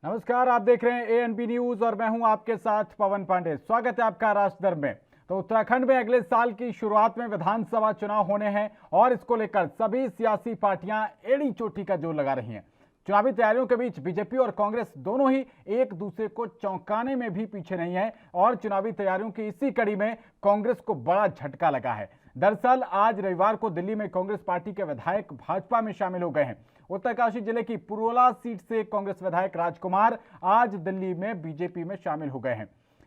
नमस्कार, आप देख रहे हैं एएनपी न्यूज और मैं हूं आपके साथ पवन पांडे। स्वागत है आपका राष्ट्रधर्म में। तो उत्तराखंड में अगले साल की शुरुआत में विधानसभा चुनाव होने हैं और इसको लेकर सभी सियासी पार्टियां एड़ी चोटी का जोर लगा रही हैं। चुनावी तैयारियों के बीच बीजेपी और कांग्रेस दोनों ही एक दूसरे को चौंकाने में भी पीछे नहीं है और चुनावी तैयारियों की इसी कड़ी में कांग्रेस को बड़ा झटका लगा है। दरअसल आज रविवार को दिल्ली में कांग्रेस पार्टी के विधायक भाजपा में शामिल हो गए हैं। उत्तरकाशी जिले की पुरोला सीट से कांग्रेस विधायक राजकुमार आज दिल्ली में बीजेपी में शामिल हो गए हैं।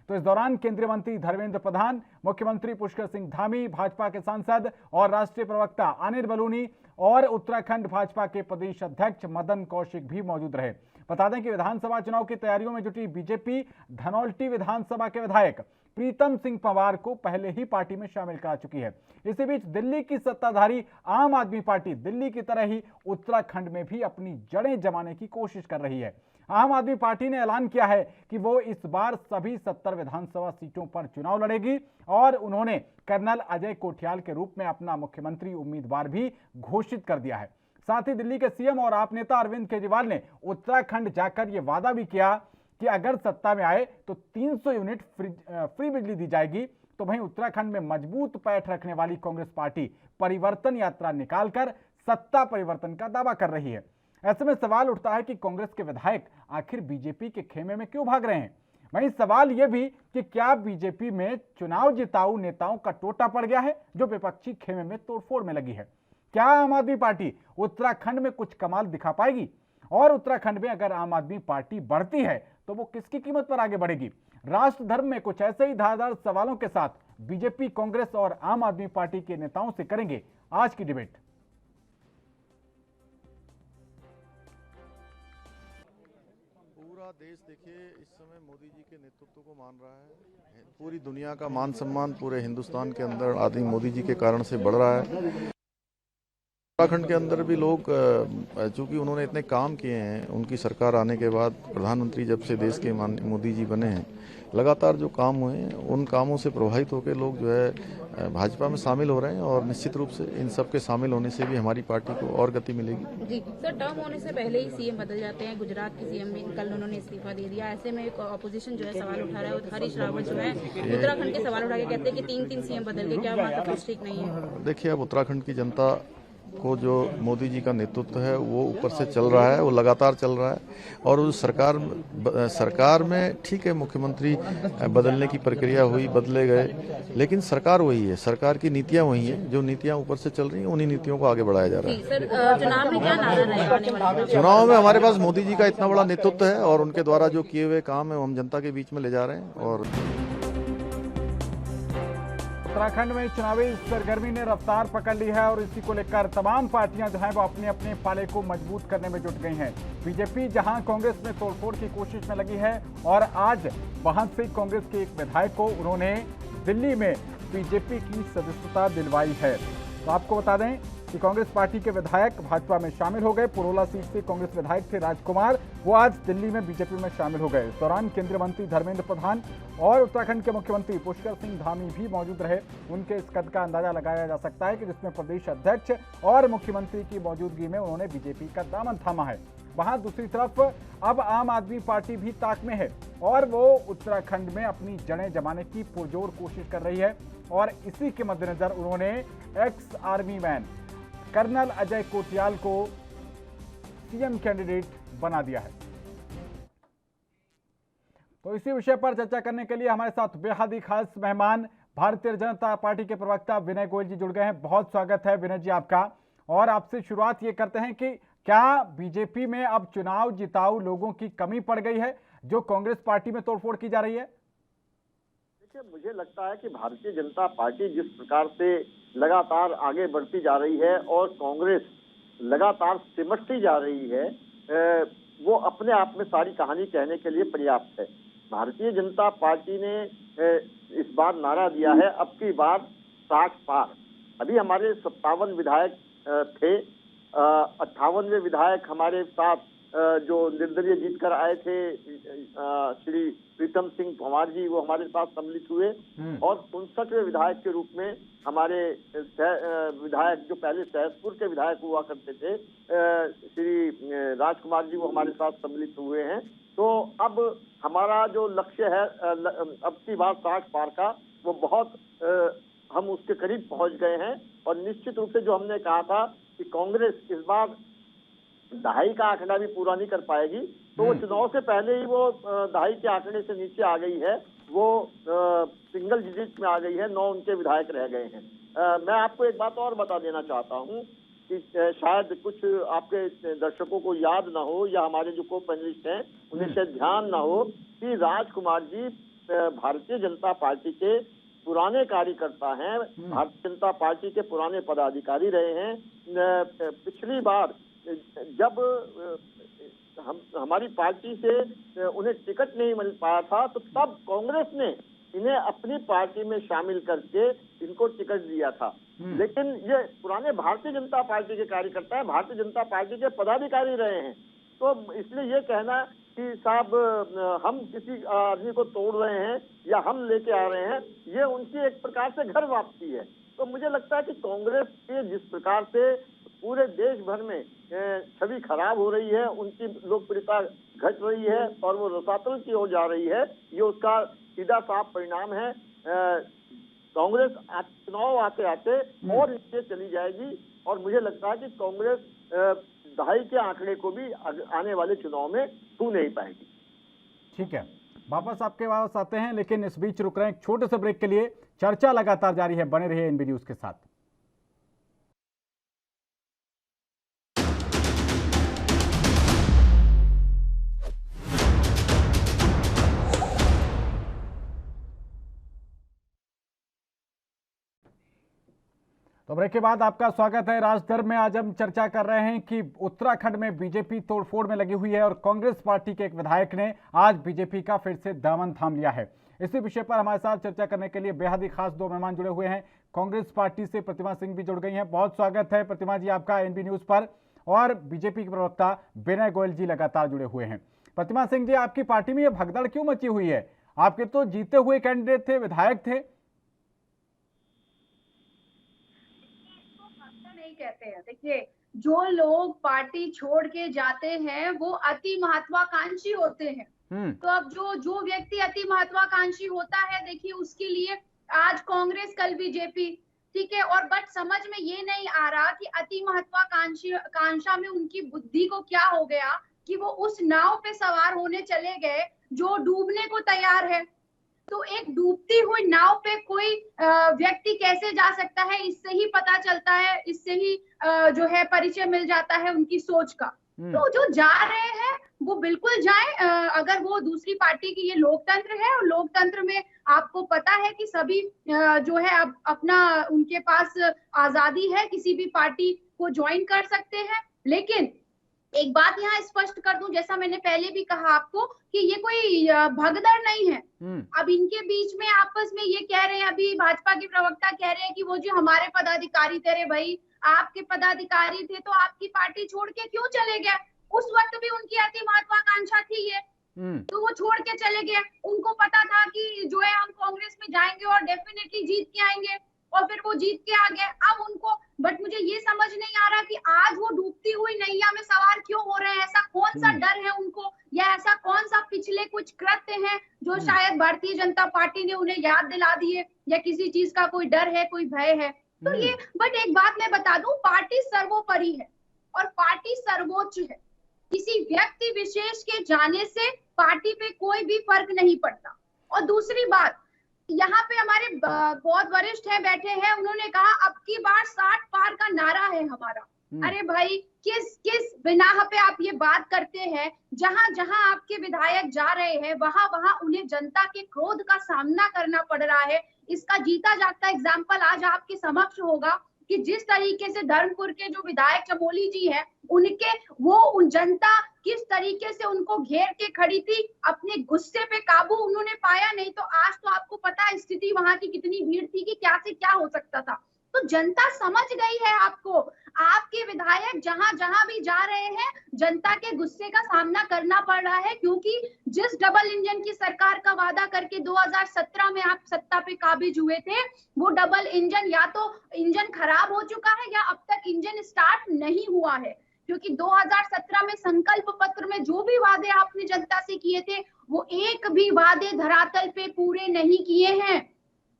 तो इस दौरान केंद्रीय मंत्री धर्मेंद्र प्रधान, मुख्यमंत्री पुष्कर सिंह धामी, भाजपा के सांसद और राष्ट्रीय प्रवक्ता अनिल बलूनी और उत्तराखंड भाजपा के प्रदेश अध्यक्ष मदन कौशिक भी मौजूद रहे। बता दें कि विधानसभा चुनाव की तैयारियों में जुटी बीजेपी धनौल्टी विधानसभा के विधायक प्रीतम सिंह पंवार को पहले ही पार्टी में शामिल करा चुकी है। इसी बीच दिल्ली की सत्ताधारी आम आदमी पार्टी दिल्ली की तरह ही उत्तराखंड में भी अपनी जड़ें जमाने की कोशिश कर रही है। आम आदमी पार्टी ने ऐलान किया है कि वो इस बार सभी 70 विधानसभा सीटों पर चुनाव लड़ेगी और उन्होंने कर्नल अजय कोठियाल के रूप में अपना मुख्यमंत्री उम्मीदवार भी घोषित कर दिया है। साथ ही दिल्ली के सीएम और आप नेता अरविंद केजरीवाल ने उत्तराखंड जाकर यह वादा भी किया कि अगर सत्ता में आए तो 300 यूनिट फ्री बिजली दी जाएगी। तो वहीं उत्तराखंड में मजबूत पैठ रखने वाली कांग्रेस पार्टी परिवर्तन यात्रा निकालकर सत्ता परिवर्तन का दावा कर रही है। ऐसे में सवाल उठता है कि कांग्रेस के विधायक आखिर बीजेपी के खेमे में क्यों भाग रहे हैं। वहीं सवाल यह भी कि क्या बीजेपी में चुनाव जिताऊ नेताओं का टोटा पड़ गया है जो विपक्षी खेमे में तोड़फोड़ में लगी है। क्या आम आदमी पार्टी उत्तराखंड में कुछ कमाल दिखा पाएगी और उत्तराखंड में अगर आम आदमी पार्टी बढ़ती है तो वो किसकी कीमत पर आगे बढ़ेगी। राष्ट्रधर्म में कुछ ऐसे ही धारदार सवालों के साथ बीजेपी, कांग्रेस और आम आदमी पार्टी के नेताओं से करेंगे आज की डिबेट। पूरा देश देखिए इस समय मोदी जी के नेतृत्व को मान रहा है। पूरी दुनिया का मान सम्मान पूरे हिंदुस्तान के अंदर आदमी मोदी जी के कारण से बढ़ रहा है। उत्तराखंड के अंदर भी लोग चूंकि उन्होंने इतने काम किए हैं, उनकी सरकार आने के बाद प्रधानमंत्री जब से देश के मोदी जी बने हैं, लगातार जो काम हुए हैं उन कामों से प्रभावित होकर लोग जो है भाजपा में शामिल हो रहे हैं और निश्चित रूप से इन सब के शामिल होने से भी हमारी पार्टी को और गति मिलेगी। जी सर, टर्म होने से पहले ही सीएम बदल जाते हैं। गुजरात के सीएम भी कल उन्होंने इस्तीफा दे दिया। ऐसे में अपोजिशन जो है सवाल उठा रहा है। हरीश रावत जो है उत्तराखंड के सवाल उठा के कहते हैं कि 3 सीएम बदल गए, क्या बात ठीक नहीं है? देखिए, अब उत्तराखंड की जनता को जो मोदी जी का नेतृत्व है वो ऊपर से चल रहा है, वो लगातार चल रहा है और उस सरकार में ठीक है, मुख्यमंत्री बदलने की प्रक्रिया हुई, बदले गए, लेकिन सरकार वही है, सरकार की नीतियां वही है, जो नीतियां ऊपर से चल रही हैं उन्हीं नीतियों को आगे बढ़ाया जा रहा है। सर, चुनाव में क्या नारा रहेगा? चुनाव में हमारे पास मोदी जी का इतना बड़ा नेतृत्व है और उनके द्वारा जो किए हुए काम है वो हम जनता के बीच में ले जा रहे हैं। और उत्तराखंड में चुनावी सरगर्मी ने रफ्तार पकड़ ली है और इसी को लेकर तमाम पार्टियां जो है वो अपने अपने पाले को मजबूत करने में जुट गई हैं। बीजेपी जहां कांग्रेस में तोड़फोड़ की कोशिश में लगी है और आज वहां से कांग्रेस के एक विधायक को उन्होंने दिल्ली में बीजेपी की सदस्यता दिलवाई है। तो आपको बता दें कि कांग्रेस पार्टी के विधायक भाजपा में शामिल हो गए। पुरोला सीट से कांग्रेस विधायक थे राजकुमार, वो आज दिल्ली में बीजेपी में शामिल हो गए। इस दौरान केंद्रीय मंत्री धर्मेंद्र प्रधान और उत्तराखंड के मुख्यमंत्री पुष्कर सिंह धामी भी मौजूद रहे। उनके इस कद का अंदाजा लगाया जा सकता है कि जिसमें प्रदेश अध्यक्ष और मुख्यमंत्री की मौजूदगी में उन्होंने बीजेपी का दामन थामा है। वहां दूसरी तरफ अब आम आदमी पार्टी भी ताक में है और वो उत्तराखंड में अपनी जड़ें जमाने की पुरजोर कोशिश कर रही है और इसी के मद्देनजर उन्होंने ex army man colonel Ajay Kothiyal को सीएम कैंडिडेट बना दिया है। तो इसी विषय पर चर्चा करने के लिए हमारे साथ बेहद ही खास मेहमान भारतीय जनता पार्टी के प्रवक्ता विनय गोयल जी जुड़ गए हैं। बहुत स्वागत है विनय जी आपका। और आपसे शुरुआत ये करते हैं कि क्या बीजेपी में अब चुनाव जिताऊ लोगों की कमी पड़ गई है जो कांग्रेस पार्टी में तोड़फोड़ की जा रही है? देखिए, मुझे लगता है कि भारतीय जनता पार्टी जिस प्रकार से लगातार आगे बढ़ती जा रही है और कांग्रेस लगातार सिमटती जा रही है, वो अपने आप में सारी कहानी कहने के लिए पर्याप्त है। भारतीय जनता पार्टी ने इस बार नारा दिया है, अब की बार 60 पार। अभी हमारे 57 विधायक थे, 58वें विधायक हमारे साथ जो निर्दलीय जीत कर आए थे श्री प्रीतम सिंह पंवार जी, वो हमारे साथ सम्मिलित हुए और 59वें विधायक के रूप में हमारे विधायक जो पहले सहसपुर के विधायक हुआ करते थे श्री राजकुमार जी, वो हमारे साथ सम्मिलित हुए हैं। तो अब हमारा जो लक्ष्य है अब की बार 60 पार का, वो बहुत हम उसके करीब पहुंच गए हैं। और निश्चित रूप से जो हमने कहा था कि कांग्रेस इस बार 2.5 का आंकड़ा भी पूरा नहीं कर पाएगी, तो वो चुनाव से पहले ही वो 2.5 के आंकड़े से नीचे आ गई है, वो सिंगल डिजिट में आ गई है, 9 उनके विधायक रह गए हैं। मैं आपको एक बात और बता देना चाहता हूं कि शायद कुछ आपके दर्शकों को याद ना हो या हमारे जो को पैनलिस्ट हैं उन्हें शायद ध्यान ना हो कि राजकुमार जी भारतीय जनता पार्टी के पुराने कार्यकर्ता हैं, भारतीय जनता पार्टी के पुराने पदाधिकारी रहे हैं। पिछली बार जब हमारी पार्टी से उन्हें टिकट नहीं मिल पाया था, तो तब कांग्रेस ने इन्हें अपनी पार्टी में शामिल करके इनको टिकट दिया था। लेकिन ये पुराने भारतीय जनता पार्टी के कार्यकर्ता हैं, भारतीय जनता पार्टी के पदाधिकारी रहे हैं। तो इसलिए ये कहना कि साहब हम किसी आदमी को तोड़ रहे हैं या हम लेके आ रहे हैं, ये उनकी एक प्रकार से घर वापसी है। तो मुझे लगता है कि कांग्रेस के जिस प्रकार से पूरे देश भर में छवि खराब हो रही है, उनकी लोकप्रियता घट रही है और वो रसातल की ओर जा रही है, ये उसका सीधा साफ परिणाम है। कांग्रेस चुनाव आते आते और नीचे चली जाएगी और मुझे लगता है कि कांग्रेस 2.5 के आंकड़े को भी आने वाले चुनाव में छू नहीं पाएगी। ठीक है, वापस आपके पास आते हैं, लेकिन इस बीच रुक रहे हैं एक छोटे से ब्रेक के लिए। चर्चा लगातार जारी है, बने रहिए एनबी न्यूज के साथ। तो ब्रेक के बाद आपका स्वागत है राजदर्ब में। आज हम चर्चा कर रहे हैं कि उत्तराखंड में बीजेपी तोड़फोड़ में लगी हुई है और कांग्रेस पार्टी के एक विधायक ने आज बीजेपी का फिर से दामन थाम लिया है। इसी विषय पर हमारे साथ चर्चा करने के लिए बेहद ही खास 2 मेहमान जुड़े हुए हैं। कांग्रेस पार्टी से प्रतिमा सिंह भी जुड़ गई हैं। बहुत स्वागत है प्रतिमा जी आपका एनबी न्यूज पर। और बीजेपी के प्रवक्ता विनय गोयल जी लगातार जुड़े हुए हैं। प्रतिमा सिंह जी, आपकी पार्टी में यह भगदड़ क्यों मची हुई है? आपके तो जीते हुए कैंडिडेट थे, विधायक थे। कहते हैं, देखिए, जो लोग पार्टी छोड़ के जाते हैं वो अति महत्वाकांक्षी होते हैं। तो अब जो व्यक्ति अति महत्वाकांक्षी होता है, देखिए उसके लिए आज कांग्रेस कल बीजेपी, ठीक है। और बट समझ में ये नहीं आ रहा कि अति महत्वाकांक्षा में उनकी बुद्धि को क्या हो गया कि वो उस नाव पे सवार होने चले गए जो डूबने को तैयार है। तो एक डूबती हुई नाव पे कोई व्यक्ति कैसे जा सकता है, इससे ही पता चलता है, इससे ही जो है परिचय मिल जाता है उनकी सोच का। तो जो जा रहे हैं वो बिल्कुल जाए। अगर वो दूसरी पार्टी की, ये लोकतंत्र है और लोकतंत्र में आपको पता है कि सभी जो है अब अपना उनके पास आजादी है, किसी भी पार्टी को ज्वाइन कर सकते हैं। लेकिन एक बात यहाँ स्पष्ट कर दूं, जैसा मैंने पहले भी कहा आपको कि ये कोई भगदड़ नहीं है। अब इनके बीच में आपस में ये कह रहे हैं, अभी भाजपा के प्रवक्ता कह रहे हैं कि वो जो हमारे पदाधिकारी थे, रे भाई आपके पदाधिकारी थे तो आपकी पार्टी छोड़ के क्यों चले गए? उस वक्त भी उनकी अति महत्वाकांक्षा थी ये, तो वो छोड़ के चले गए। उनको पता था कि जो है हम कांग्रेस में जाएंगे और डेफिनेटली जीत के आएंगे, और फिर वो जीत के आ गए। अब उनको, बट मुझे ये समझ नहीं आ रहा कि आज वो डूबती हुई नैया में सवार क्यों हो रहे हैं। ऐसा कौन सा डर है उनको, या ऐसा कौन सा पिछले कुछ कृत्य हैं जो शायद भारतीय जनता पार्टी ने उन्हें याद दिला दिए, या किसी चीज का कोई डर है, कोई भय है। तो ये, बट एक बात मैं बता दूं, पार्टी सर्वोपरि है और पार्टी सर्वोच्च है। किसी व्यक्ति विशेष के जाने से पार्टी पे कोई भी फर्क नहीं पड़ता। और दूसरी बात, यहाँ पे हमारे बहुत वरिष्ठ हैं, बैठे हैं, उन्होंने कहा अब की बार 60 पार का नारा है हमारा। अरे भाई, किस बिनाह पे आप ये बात करते हैं? जहां जहां आपके विधायक जा रहे हैं वहां वहां उन्हें जनता के क्रोध का सामना करना पड़ रहा है। इसका जीता जागता एग्जाम्पल आज आपके समक्ष होगा कि जिस तरीके से धर्मपुर के जो विधायक चमोली जी हैं, उन जनता किस तरीके से उनको घेर के खड़ी थी, अपने गुस्से पे काबू उन्होंने पाया नहीं। तो आज तो आपको पता है स्थिति वहां की कितनी भीड़ थी कि क्या से क्या हो सकता था। तो जनता समझ गई है आपको। आपके विधायक जहां जहां भी जा रहे हैं जनता के गुस्से का सामना करना पड़ रहा है, क्योंकि जिस डबल इंजन की सरकार का वादा करके 2017 में आप सत्ता पे काबिज हुए थे, वो डबल इंजन या तो इंजन खराब हो चुका है या अब तक इंजन स्टार्ट नहीं हुआ है। क्योंकि 2017 में संकल्प पत्र में जो भी वादे आपने जनता से किए थे, वो एक भी वादे धरातल पे पूरे नहीं किए हैं।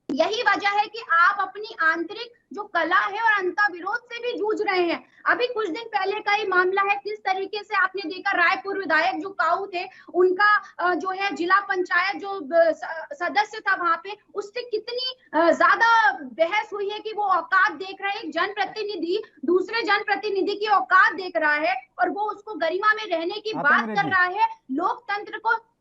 यही वजह है कि आप अपनी आंतरिक जो कला है और अंतर विरोध से भी जूझ रहे हैं। अभी कुछ दिन पहले का ही मामला है, किस तरीके से आपने देखा रायपुर विधायक जो काऊ थे, उनका जो है जिला पंचायत जो सदस्य था वहां पे, उससे कितनी ज्यादा बहस हुई है कि वो औकात देख रहे हैं। एक जनप्रतिनिधि दूसरे जनप्रतिनिधि की औकात देख रहा है और वो उसको गरिमा में रहने की बात कर रहा है।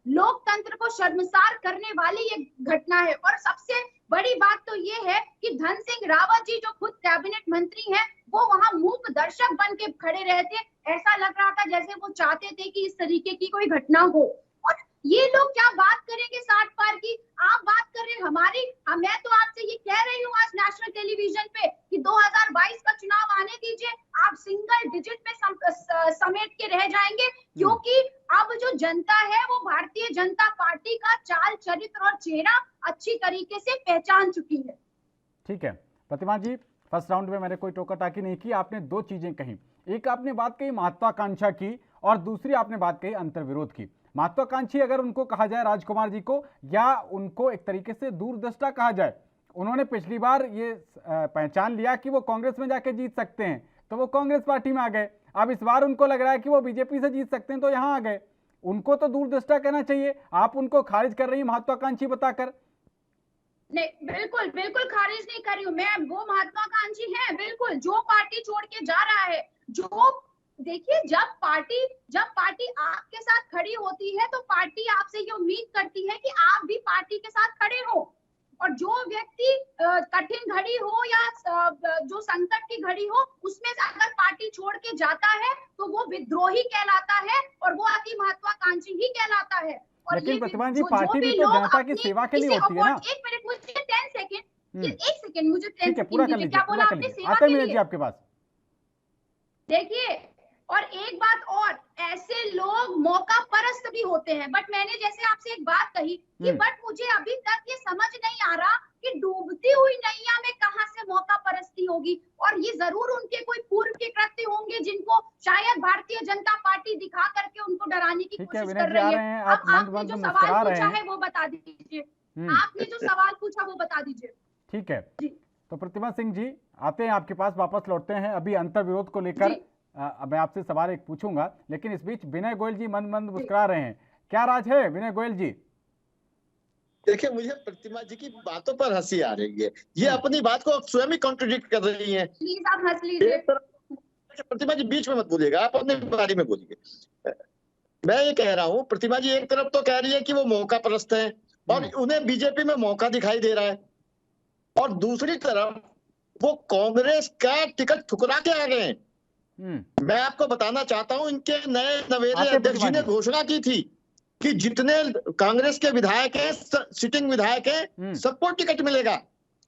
लोकतंत्र को शर्मसार करने वाली ये घटना है। और सबसे बड़ी बात तो ये है कि धन सिंह रावत जी जो खुद कैबिनेट मंत्री हैं, वो वहां मूक दर्शक बन के खड़े रहे थे। ऐसा लग रहा था जैसे वो चाहते थे कि इस तरीके की कोई घटना हो। और ये लोग क्या बात करेंगे 60 पार की, आप बात कर रहे हैं हमारी। मैं तो आपसे ये कह रही हूँ आज नेशनल टेलीविजन पे कि 2022 का चुनाव आने दीजिए, आप सिंगल डिजिट पे समेट के रह जाएंगे। क्योंकि अब जो जनता है वो भारतीय जनता पार्टी का चाल चरित्र और चेहरा अच्छी तरीके से पहचान चुकी है। ठीक है प्रतिमा जी, फर्स्ट राउंड में मैंने कोई टोका टाकी नहीं की, आपने दो चीजें कही। एक आपने बात कही महत्वाकांक्षा की और दूसरी आपने बात कही अंतर्विरोध की। महत्वाकांक्षी अगर उनको कहा जाए राजकुमार जी को, या उनको एक तरीके से दूरदृष्टा कहा जाए, उन्होंने पिछली बार ये पहचान लिया कि वो कांग्रेस में जाके जीत सकते हैं तो वो कांग्रेस पार्टी में आ गए। अब इस बार उनको लग रहा है कि वो बीजेपी से जीत सकते हैं तो यहां आ गए। उनको तो दूरदृष्टा कहना चाहिए, आप उनको खारिज कर रही है महत्वाकांक्षी बताकर। नहीं, बिल्कुल बिल्कुल खारिज नहीं कर रही हूँ मैं, वो महत्वाकांक्षी है बिल्कुल। जो पार्टी छोड़ के जा रहा है, जो देखिए जब पार्टी आपके साथ खड़ी होती है तो पार्टी आपसे ये उम्मीद करती है कि आप भी पार्टी के साथ खड़े हो। और जो व्यक्ति कठिन घड़ी हो या जो संकट की घड़ी हो, उसमें से अगर पार्टी छोड़ के जाता है तो वो विद्रोही कहलाता है और वो अति महत्वाकांक्षी ही कहलाता है। और लेकिन प्रतिमा जी पार्टी भी तो जनता की सेवा के लिए होती है ना। एक मिनट मुझे 10 सेकंड, एक सेकंड मुझे 10 ठीक है, पूरा कर लीजिए, क्या बोला आपने? सेवा आता के है लिए आपके पास। देखिए, और एक बात और, ऐसे लोग मौका परस्त भी होते हैं। बट मैंने जैसे आपसे एक बात कही कि बट मुझे अभी तक ये समझ नहीं आ रहा कि डूबती हुई नैया में कहां से मौका परस्ती होगी। और ये जरूर उनके कोई पूर्व के कृत्य होंगे जिनको शायद भारतीय जनता पार्टी दिखा करके उनको डराने की कोशिश कर रही है। अब आपने जो सवाल पूछा है वो बता दीजिए, आपने जो सवाल पूछा वो बता दीजिए। ठीक है, तो प्रतिमा सिंह जी आते हैं आपके पास, वापस लौटते हैं। अभी अंतर्विरोध को लेकर मैं आपसे सवाल एक पूछूंगा, लेकिन इस बीच विनय गोयल जी मंद मंद मुस्कुरा रहे हैं। क्या राज है विनय गोयल जी? देखिए, मुझे प्रतिमा जी की बातों पर हंसी आ रही है। ये अपनी बात को स्वयं ही कॉन्ट्रडिक्ट कर रही हैं। प्लीज आप हंस लीजिए। प्रतिमा जी बीच में मत बोलिएगा, आप अपने बारे में बोलिए। मैं ये कह रहा हूँ, प्रतिमा जी एक तरफ तो कह रही है कि वो मौका परस्त है और उन्हें बीजेपी में मौका दिखाई दे रहा है, और दूसरी तरफ वो कांग्रेस का टिकट ठुकरा के आ गए हैं। मैं आपको बताना चाहता हूं, इनके नए नवेले अध्यक्ष जी ने घोषणा की थी कि जितने कांग्रेस के विधायक हैं, सिटिंग विधायक हैं, सबको टिकट मिलेगा।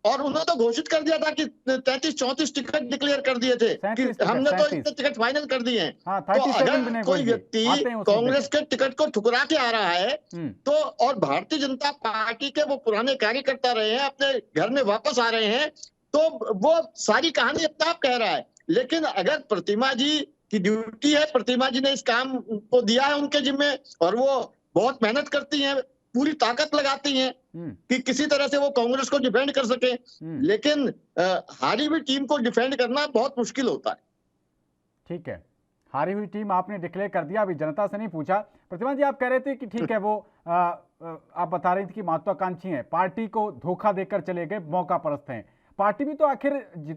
और उन्होंने तो घोषित कर दिया था कि 33-34 टिकट डिक्लेयर कर दिए थे कि हमने तो इतने टिकट फाइनल कर दिए हैं। तो अगर कोई व्यक्ति कांग्रेस के टिकट को ठुकरा के आ रहा है तो, और भारतीय जनता पार्टी के वो पुराने कार्यकर्ता रहे हैं, अपने घर में वापस आ रहे हैं, तो वो सारी कहानी अपने आप कह रहा है। लेकिन अगर प्रतिमा जी की ड्यूटी है, प्रतिमा जी ने इस काम को दिया है उनके जिम्मे, और वो बहुत मेहनत करती हैं, पूरी ताकत लगाती हैं कि किसी तरह से वो कांग्रेस को डिफेंड कर सके। लेकिन हारी हुई टीम को डिफेंड करना बहुत मुश्किल होता है। ठीक है, हारी हुई टीम आपने डिक्लेयर कर दिया, अभी जनता से नहीं पूछा। प्रतिमा जी आप कह रहे थे कि ठीक है, वो आप बता रही थी कि महत्वाकांक्षी हैं, पार्टी को धोखा देकर चले गए, मौका परस्त हैं। पार्टी भी तो आखिर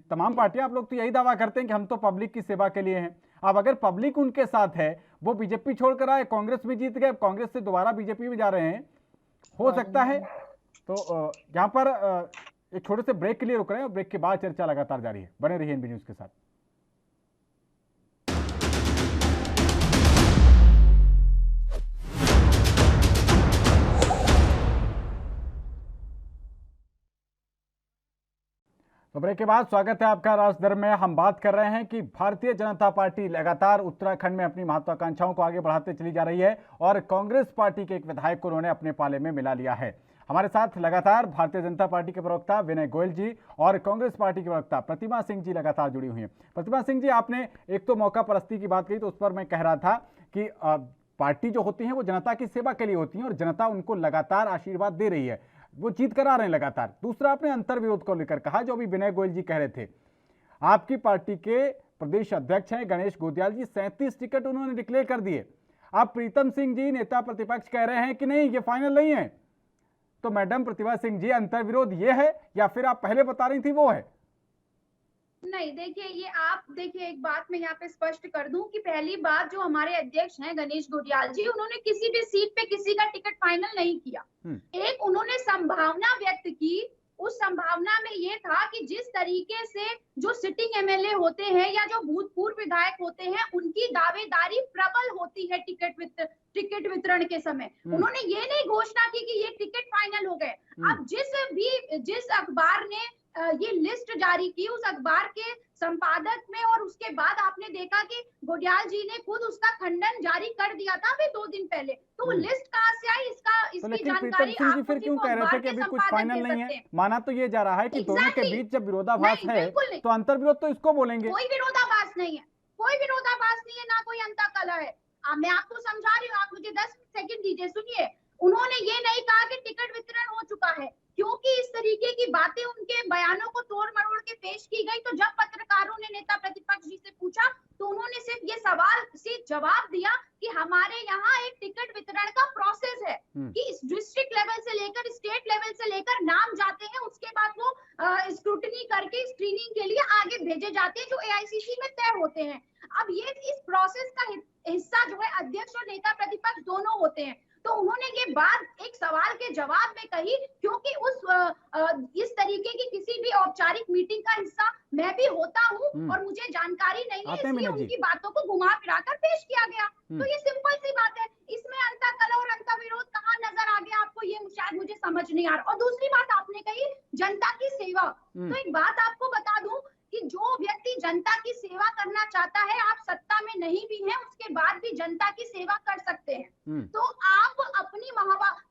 तमाम पार्टियां, आप लोग तो यही दावा करते हैं कि हम तो पब्लिक की सेवा के लिए हैं। अब अगर पब्लिक उनके साथ है, वो बीजेपी छोड़कर आए, कांग्रेस भी जीत गए, कांग्रेस से दोबारा बीजेपी में जा रहे हैं, हो सकता है। तो यहाँ पर एक छोटे से ब्रेक के लिए रुक रहे हैं और ब्रेक के बाद चर्चा लगातार जारी है। बने रहिए एनबी न्यूज के साथ। तो ब्रेक के बाद स्वागत है आपका राजदर में। हम बात कर रहे हैं कि भारतीय जनता पार्टी लगातार उत्तराखंड में अपनी महत्वाकांक्षाओं को आगे बढ़ाते चली जा रही है और कांग्रेस पार्टी के एक विधायक को उन्होंने अपने पाले में मिला लिया है। हमारे साथ लगातार भारतीय जनता पार्टी के प्रवक्ता विनय गोयल जी और कांग्रेस पार्टी के प्रवक्ता प्रतिमा सिंह जी लगातार जुड़ी हुई हैं। प्रतिमा सिंह जी, आपने एक तो मौका परस्ती की बात कही, तो उस पर मैं कह रहा था कि पार्टी जो होती है वो जनता की सेवा के लिए होती है और जनता उनको लगातार आशीर्वाद दे रही है, वो जीत कर आ रहे हैं लगातार। दूसरा, आपने अंतर्विरोध को लेकर कहा, जो अभी विनय गोयल जी कह रहे थे। आपकी पार्टी के प्रदेश अध्यक्ष हैं गणेश गोदियाल जी, 37 टिकट उन्होंने डिक्लेयर कर दिए। अब प्रीतम सिंह जी नेता प्रतिपक्ष कह रहे हैं कि नहीं, ये फाइनल नहीं है। तो मैडम प्रतिभा सिंह जी, अंतर्विरोध ये है या फिर आप पहले बता रही थी वो है? नहीं, देखिए, ये आप देखिए, एक बात मैं यहाँ पे स्पष्ट कर दूं कि पहली बात, जो हमारे अध्यक्ष हैं गणेश गोदियाल जी, उन्होंने किसी भी सीट पे किसी का टिकट फाइनल नहीं किया। एक उन्होंने संभावना व्यक्त की, उस संभावना में ये था कि जिस तरीके से जो सिटिंग एमएलए होते हैं या जो भूतपूर्व विधायक होते हैं, उनकी दावेदारी प्रबल होती है टिकट वितरण के समय। उन्होंने ये नहीं घोषणा की कि ये टिकट फाइनल हो गए। अब जिस अखबार ने ये लिस्ट जारी की, उस अखबार के संपादक में, और उसके बाद आपने देखा कि गोडियाल जी ने खुद उसका खंडन जारी कर दिया था अभी 2 दिन पहले। तो वो लिस्ट कहाँ से आई, इसकी जानकारी सिंह जी फिर क्यों कह रहे थे कि अभी कुछ फाइनल नहीं है? माना तो ये जा रहा है कि दोनों के बीच जब विरोधाभास है तो अंतर्विरोध तो इसको बोलेंगे। कोई विरोधाभास नहीं है, कोई विरोधाभास नहीं है, ना कोई अंतःकलह है। मैं आपको समझा रही हूँ, आप मुझे 10 सेकंड दीजिए, सुनिए। उन्होंने ये नहीं कहा कि टिकट वितरण हो चुका है, क्योंकि इस तरीके की बातें उनके बयानों को तोड़ मरोड़ के पेश की गई। तो जब पत्रकारों ने नेता प्रतिपक्ष जी से पूछा, तो उन्होंने सिर्फ ये सवाल से जवाब दिया कि हमारे यहाँ एक टिकट वितरण का प्रोसेस है कि इस डिस्ट्रिक्ट लेवल से लेकर स्टेट लेवल से लेकर नाम जाते हैं, उसके बाद वो स्क्रूटनी करके स्क्रीनिंग के लिए आगे भेजे जाते हैं, जो एआईसीसी में तय होते हैं। अब ये इस प्रोसेस का हिस्सा जो है अध्यक्ष और नेता प्रतिपक्ष दोनों होते हैं। तो उन्होंने ये बात एक सवाल के जवाब में कही, क्योंकि इस तरीके की किसी भी औपचारिक मीटिंग का हिस्सा मैं भी होता हूँ और मुझे जानकारी नहीं है, इसलिए उनकी बातों को घुमा फिरा कर पेश किया गया। तो ये सिंपल सी बात है, इसमें अंतःकलह और अंतर्विरोध कहाँ नजर आ गया आपको, ये शायद मुझे समझ नहीं आ रहा। और दूसरी बात आपने कही जनता की सेवा, तो एक बात आपको बता दूं कि जो व्यक्ति जनता की सेवा करना चाहता है, आप सत्ता में नहीं भी हैं, उसके बाद भी जनता की सेवा कर सकते हैं। तो आप अपनी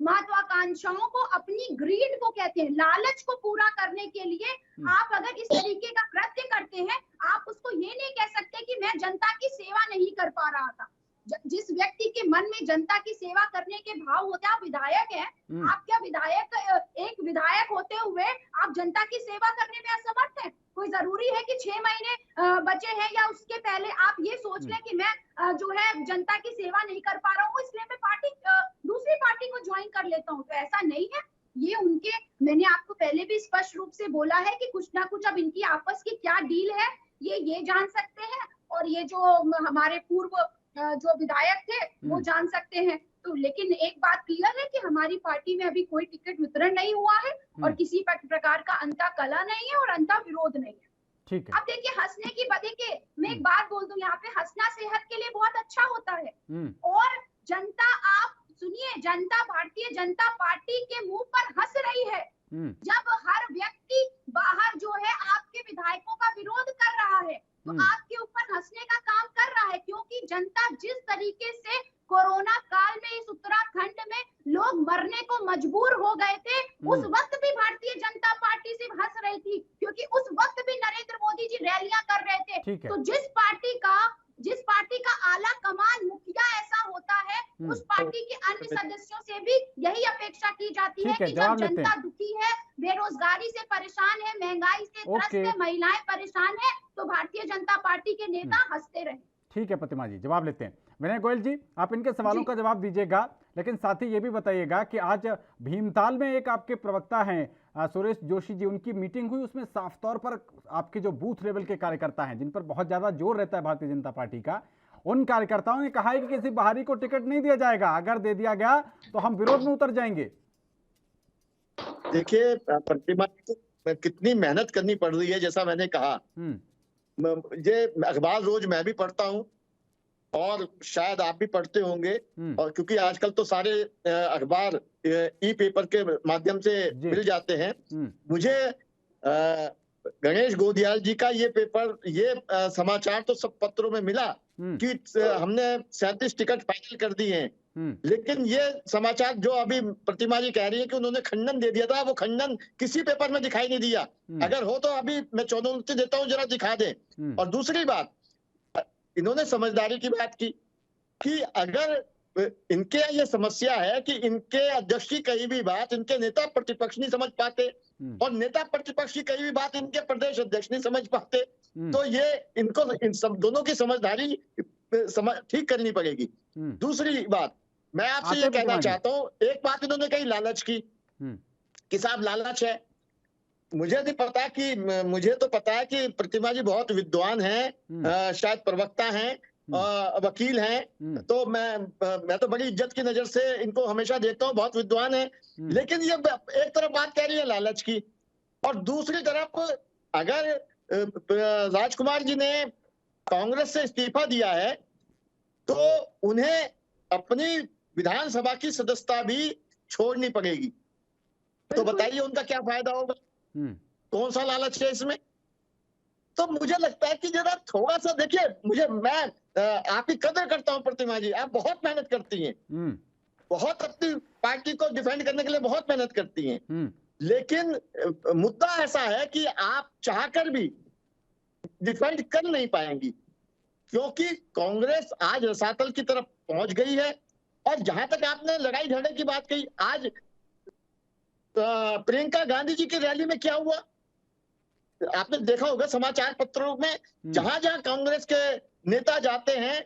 महत्वाकांक्षाओं को, अपनी ग्रीड को कहते हैं, लालच को पूरा करने के लिए आप अगर इस तरीके का कृत्य करते हैं, आप उसको ये नहीं कह सकते कि मैं जनता की सेवा नहीं कर पा रहा था। जिस व्यक्ति के मन में जनता की सेवा करने के भाव होते हैं, आप विधायक हैं, आप क्या एक विधायक होते हुए आप जनता की सेवा करने में असमर्थ हैं? कोई जरूरी है कि 6 महीने बचे हैं या उसके पहले आप ये सोच लें कि मैं जो है जनता की सेवा नहीं कर पा रहा हूँ, इसलिए मैं दूसरी पार्टी को ज्वाइन कर लेता हूँ? तो ऐसा नहीं है। ये मैंने आपको पहले भी स्पष्ट रूप से बोला है कि कुछ ना कुछ अब इनकी आपस की क्या डील है, ये जान सकते हैं, और ये जो हमारे पूर्व जो विधायक थे वो जान सकते हैं। तो लेकिन एक बात क्लियर है कि हमारी पार्टी में अभी कोई टिकट वितरण नहीं हुआ है और किसी प्रकार का अंतःकलह नहीं है और अंतर्विरोध नहीं है। ठीक है। अब देखिए, हंसने की देखिए, मैं एक बात बोल दूं यहाँ पे, हंसना सेहत के लिए बहुत अच्छा होता है। और जनता, आप सुनिए, जनता भारतीय जनता पार्टी के मुंह पर हंस रही है जब हर व्यक्ति बाहर जो है आपके विधायकों का विरोध कर रहा है, तो आपके ऊपर हंसने का काम कर रहा है। क्योंकि जनता जिस तरीके से कोरोना काल में इस उत्तराखंड में लोग मरने को मजबूर हो गए थे, उस वक्त भी भारतीय जनता पार्टी सिर्फ हंस रही थी, क्योंकि उस वक्त भी नरेंद्र मोदी जी रैलियां कर रहे थे। तो जिस पार्टी का आला कमान मुखिया ऐसा होता है, उस पार्टी के अन्य सदस्यों से भी यही अपेक्षा की जाती है कि जब जनता दुखी है, बेरोजगारी से परेशान है, महंगाई से त्रस्त है, महिलाएं परेशान है, तो भारतीय जनता पार्टी के नेता हंसते रहे। ठीक है प्रतिमा जी, जवाब लेते हैं। विनय गोयल जी, आप इनके सवालों का जवाब दीजिएगा, लेकिन साथ ही ये भी बताइएगा कि आज भीमताल में एक आपके प्रवक्ता हैं सुरेश जोशी जी, उनकी मीटिंग हुई, उसमें साफ तौर पर आपके जो बूथ लेवल के कार्यकर्ता हैं, जिन पर बहुत ज्यादा जोर रहता है भारतीय जनता पार्टी का, उन कार्यकर्ताओं ने कहा है कि किसी बाहरी को टिकट नहीं दिया जाएगा, अगर दे दिया गया तो हम विरोध में उतर जाएंगे। देखिए प्रतिमा, कितनी मेहनत करनी पड़ रही है, जैसा मैंने कहा, ये अखबार रोज मैं भी पढ़ता हूँ और शायद आप भी पढ़ते होंगे, और क्योंकि आजकल तो सारे अखबार ई पेपर के माध्यम से मिल जाते हैं, मुझे गणेश गोदियाल जी का ये पेपर, ये समाचार तो सब पत्रों में मिला कि हमने 37 टिकट फाइनल कर दिए हैं, लेकिन ये समाचार जो अभी प्रतिमा जी कह रही है कि उन्होंने खंडन दे दिया था, वो खंडन किसी पेपर में दिखाई नहीं दिया। अगर हो तो अभी मैं चुनौती देता हूँ, जरा दिखा दें। और दूसरी बात, इन्होंने समझदारी की बात की कि अगर इनके ये समस्या है कि इनके अध्यक्ष की कही भी बात इनके नेता प्रतिपक्ष नहीं समझ पाते और नेता प्रतिपक्ष की कही भी बात इनके प्रदेश अध्यक्ष नहीं समझ पाते, तो ये इनको इन सब दोनों की समझदारी ठीक करनी पड़ेगी। दूसरी बात मैं आपसे ये कहना चाहता हूँ, एक बात इन्होंने कही लालच की कि साहब लालच है। मुझे तो पता है कि प्रतिमा जी बहुत विद्वान हैं, शायद प्रवक्ता हैं, वकील हैं, तो मैं तो बड़ी इज्जत की नजर से इनको हमेशा देखता हूँ, बहुत विद्वान है। लेकिन ये एक तरफ बात कह रही है लालच की, और दूसरी तरफ अगर राजकुमार जी ने कांग्रेस से इस्तीफा दिया है तो उन्हें अपनी विधानसभा की सदस्यता भी छोड़नी पड़ेगी। तो बताइए उनका क्या फायदा होगा? कौन सा लालच है इसमें? तो मुझे लगता है कि जरा थोड़ा सा देखिए, मैं आपकी कदर करता हूं प्रतिमा जी, आप बहुत मेहनत करती हैं, बहुत अपनी पार्टी को डिफेंड करने के लिए बहुत मेहनत करती हैं, लेकिन मुद्दा ऐसा है कि आप चाहकर भी डिफेंड कर नहीं पाएंगी, क्योंकि कांग्रेस आज रसातल की तरफ पहुंच गई है। और जहां तक आपने लड़ाई झगड़े की बात कही, आज प्रियंका गांधी जी की रैली में क्या हुआ आपने देखा होगा समाचार पत्रों में, जहां जहां कांग्रेस के नेता जाते हैं,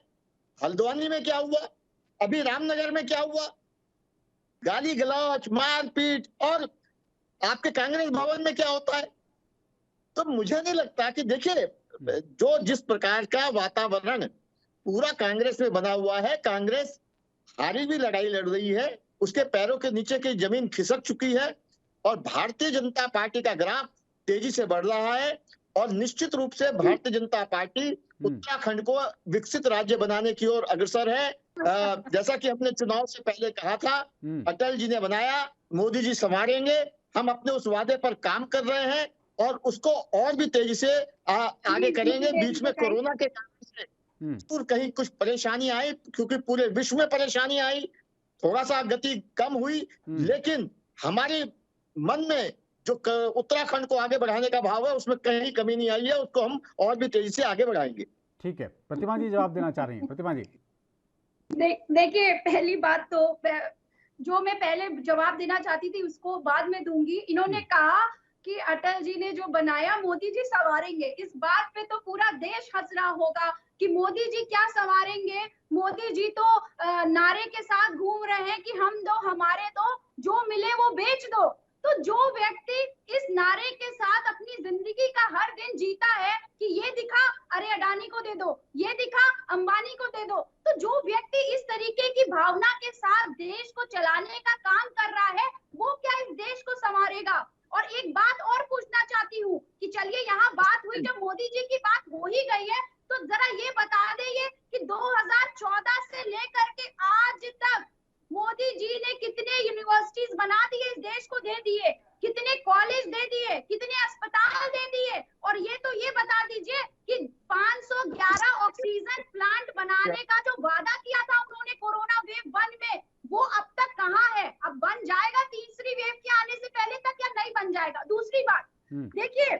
हल्द्वानी में क्या हुआ, अभी रामनगर में क्या हुआ, गाली गलौज, मारपीट, और आपके कांग्रेस भवन में क्या होता है। तो मुझे नहीं लगता कि देखिए, जो जिस प्रकार का वातावरण पूरा कांग्रेस में बना हुआ है, कांग्रेस हारी भी लड़ाई लड़ रही है, उसके पैरों के नीचे की जमीन खिसक चुकी है, और भारतीय जनता पार्टी का ग्राफ तेजी से बढ़ रहा है। और निश्चित रूप से भारतीय जनता पार्टी उत्तराखंड को विकसित राज्य बनाने की ओर अग्रसर है। जैसा कि हमने चुनाव से पहले कहा था, अटल जी ने बनाया, मोदी जी संवारेंगे, हम अपने उस वादे पर काम कर रहे हैं और उसको और भी तेजी से आगे करेंगे। बीच में कोरोना के कारण से कहीं कुछ परेशानी आई, क्योंकि पूरे विश्व में परेशानी आई, थोड़ा सा गति कम हुई, लेकिन हमारे मन में जो उत्तराखंड को आगे बढ़ाने का भाव है उसमें कहीं कमी नहीं आई है, उसको हम और भी तेजी से आगे बढ़ाएंगे। ठीक है, प्रतिमा जी जवाब देना चाह रही हैं। प्रतिमा जी देखिए, पहली बात तो जो मैं पहले जवाब देना चाहती थी उसको बाद में दूंगी। इन्होंने कहा कि अटल जी ने जो बनाया मोदी जी संवारेंगे, इस बात पे तो पूरा देश हंस रहा होगा कि मोदी जी क्या संवारेंगे। मोदी जी तो नारे के साथ घूम रहे हैं कि हम दो हमारे दो, जो मिले वो बेच दो। तो जो व्यक्ति इस नारे के साथ अपनी जिंदगी का हर दिन जीता है कि ये दिखा, अरे अडानी को दे दो, ये दिखा, अंबानी को दे दो, तो जो व्यक्ति इस तरीके की भावना के साथ देश को चलाने का काम कर रहा है, वो क्या इस देश को संवारेगा? और एक बात और पूछना चाहती हूँ कि चलिए यहाँ बात हुई, जब मोदी जी की बात हो ही गई है तो जरा ये बता दें कि 2014 से लेकर के आज तक मोदी जी ने कितने यूनिवर्सिटीज बना दिए, इस देश को दे दिए, कितने कॉलेज दे दिए, कितने अस्पताल दे दिए, और ये बता दीजिए कि 511 ऑक्सीजन प्लांट बनाने का जो वादा किया था उन्होंने कोरोना वेव 1 में, वो अब तक कहाँ है? अब बन जाएगा तीसरी वेव के आने से पहले तक या नहीं बन जाएगा? दूसरी बात देखिए,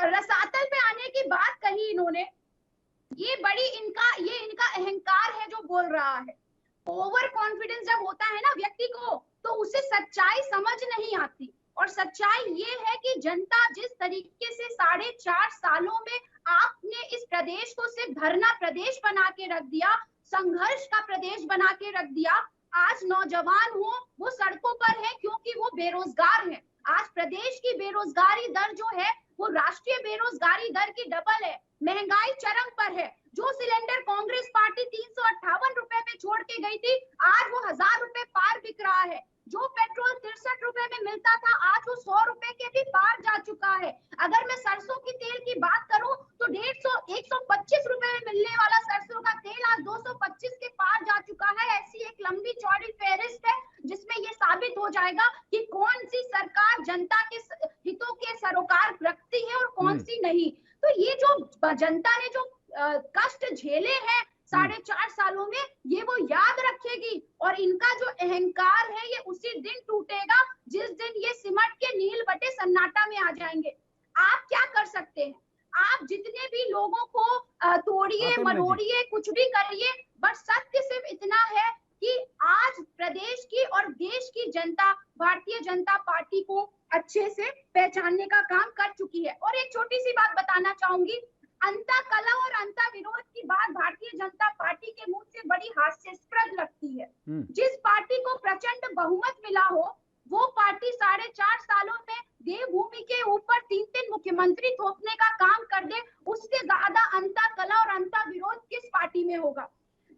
रसातल पे आने की बात कही इन्होंने, ये इनका अहंकार है जो बोल रहा है। ओवर कॉन्फिडेंस जब होता है ना व्यक्ति को, तो उसे सच्चाई समझ नहीं आती, और सच्चाई ये है कि जनता जिस तरीके से 4.5 सालों में आपने इस प्रदेश को सिर्फ धरना प्रदेश बना के रख दिया, संघर्ष का प्रदेश बना के रख दिया, आज नौजवान हो वो सड़कों पर है क्योंकि वो बेरोजगार है। आज प्रदेश की बेरोजगारी दर जो है वो राष्ट्रीय बेरोजगारी दर की डबल है, महंगाई चरम पर है। जो सिलेंडर कांग्रेस पार्टी 358 रुपए में छोड़ के गई थी, आज वो 1000 रुपए पार बिक रहा है। जो पेट्रोल 63 रुपए में मिलता था, आज वो 100 रुपए के भी पार जा चुका है। अगर मैं सरसों की तेल की बात करूं तो 125 रुपए में मिलने वाला सरसों का तेल आज 225 के पार जा चुका है। ऐसी एक लंबी चौड़ी फेहरिस्त है जिसमें ये साबित हो जाएगा कि कौन सी सरकार जनता के हितों के सरोकार रखती कौन सी नहीं। तो ये जो जनता ने जो कष्ट झेले हैं 4.5 सालों में, ये वो याद रखेगी और इनका जो अहंकार है ये उसी दिन टूटेगा जिस दिन ये सिमट के नील बटे सन्नाटा में आ जाएंगे। आप क्या कर सकते हैं? आप जितने भी लोगों को तोड़िए मरोड़िए कुछ भी करिए, बट सत्य सिर्फ इतना है कि आज प्रदेश की और देश की जनता भारतीय जनता पार्टी को अच्छे से पहचानने का काम कर चुकी है। और एक छोटी सी बात बताना चाहूंगी, अंता कला और अंता विरोध की बात भारतीय जनता पार्टी के मुंह से बड़ी हास्यास्पद लगती है। जिस पार्टी को प्रचंड बहुमत मिला हो वो पार्टी 4.5 सालों में देवभूमि के ऊपर 3 मुख्यमंत्री थोपने का काम कर दे, उससे ज्यादा अंता कला और अंता विरोध किस पार्टी में होगा?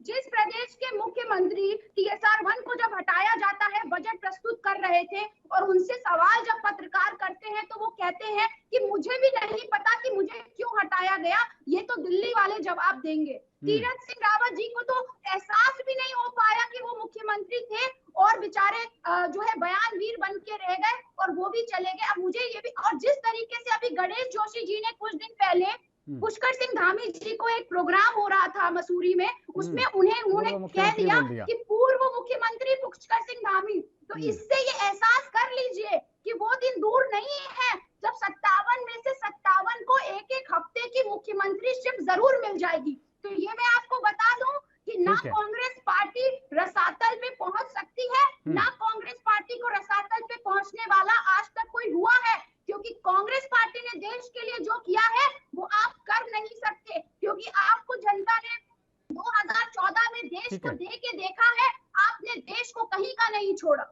जिस प्रदेश के मुख्यमंत्री TSR-1 को जब हटाया जाता है, बजट प्रस्तुत कर रहे थे और उनसे सवाल जब पत्रकार करते हैं तो वो कहते हैं कि मुझे भी नहीं पता कि मुझे क्यों हटाया गया, ये तो दिल्ली वाले जवाब देंगे। तीरथ सिंह रावत जी को तो एहसास भी नहीं हो पाया कि वो मुख्यमंत्री थे और बेचारे जो है बयानवीर बन के रह गए और वो भी चले गए। अब मुझे ये भी, और जिस तरीके से अभी गणेश जोशी जी ने कुछ दिन पहले पुष्कर सिंह धामी जी को एक प्रोग्राम हो रहा था मसूरी में, उसमें उन्होंने कह दिया कि पूर्व मुख्यमंत्री पुष्कर सिंह धामी। तो इससे ये एहसास कर लीजिए कि वो दिन दूर नहीं है जब 57 में से 57 को एक हफ्ते की मुख्यमंत्रीशिप जरूर मिल जाएगी। तो ये मैं आपको बता दूं कि ना कांग्रेस पार्टी रसातल में पहुंच सकती है, ना कांग्रेस पार्टी को रसातल पे पहुंचने वाला आज तक कोई हुआ है, क्योंकि कांग्रेस पार्टी ने देश के लिए जो किया है वो आप कर नहीं सकते, क्योंकि आपको जनता ने 2014 में देश को दे के देखा है, आपने देश को कहीं का नहीं छोड़ा।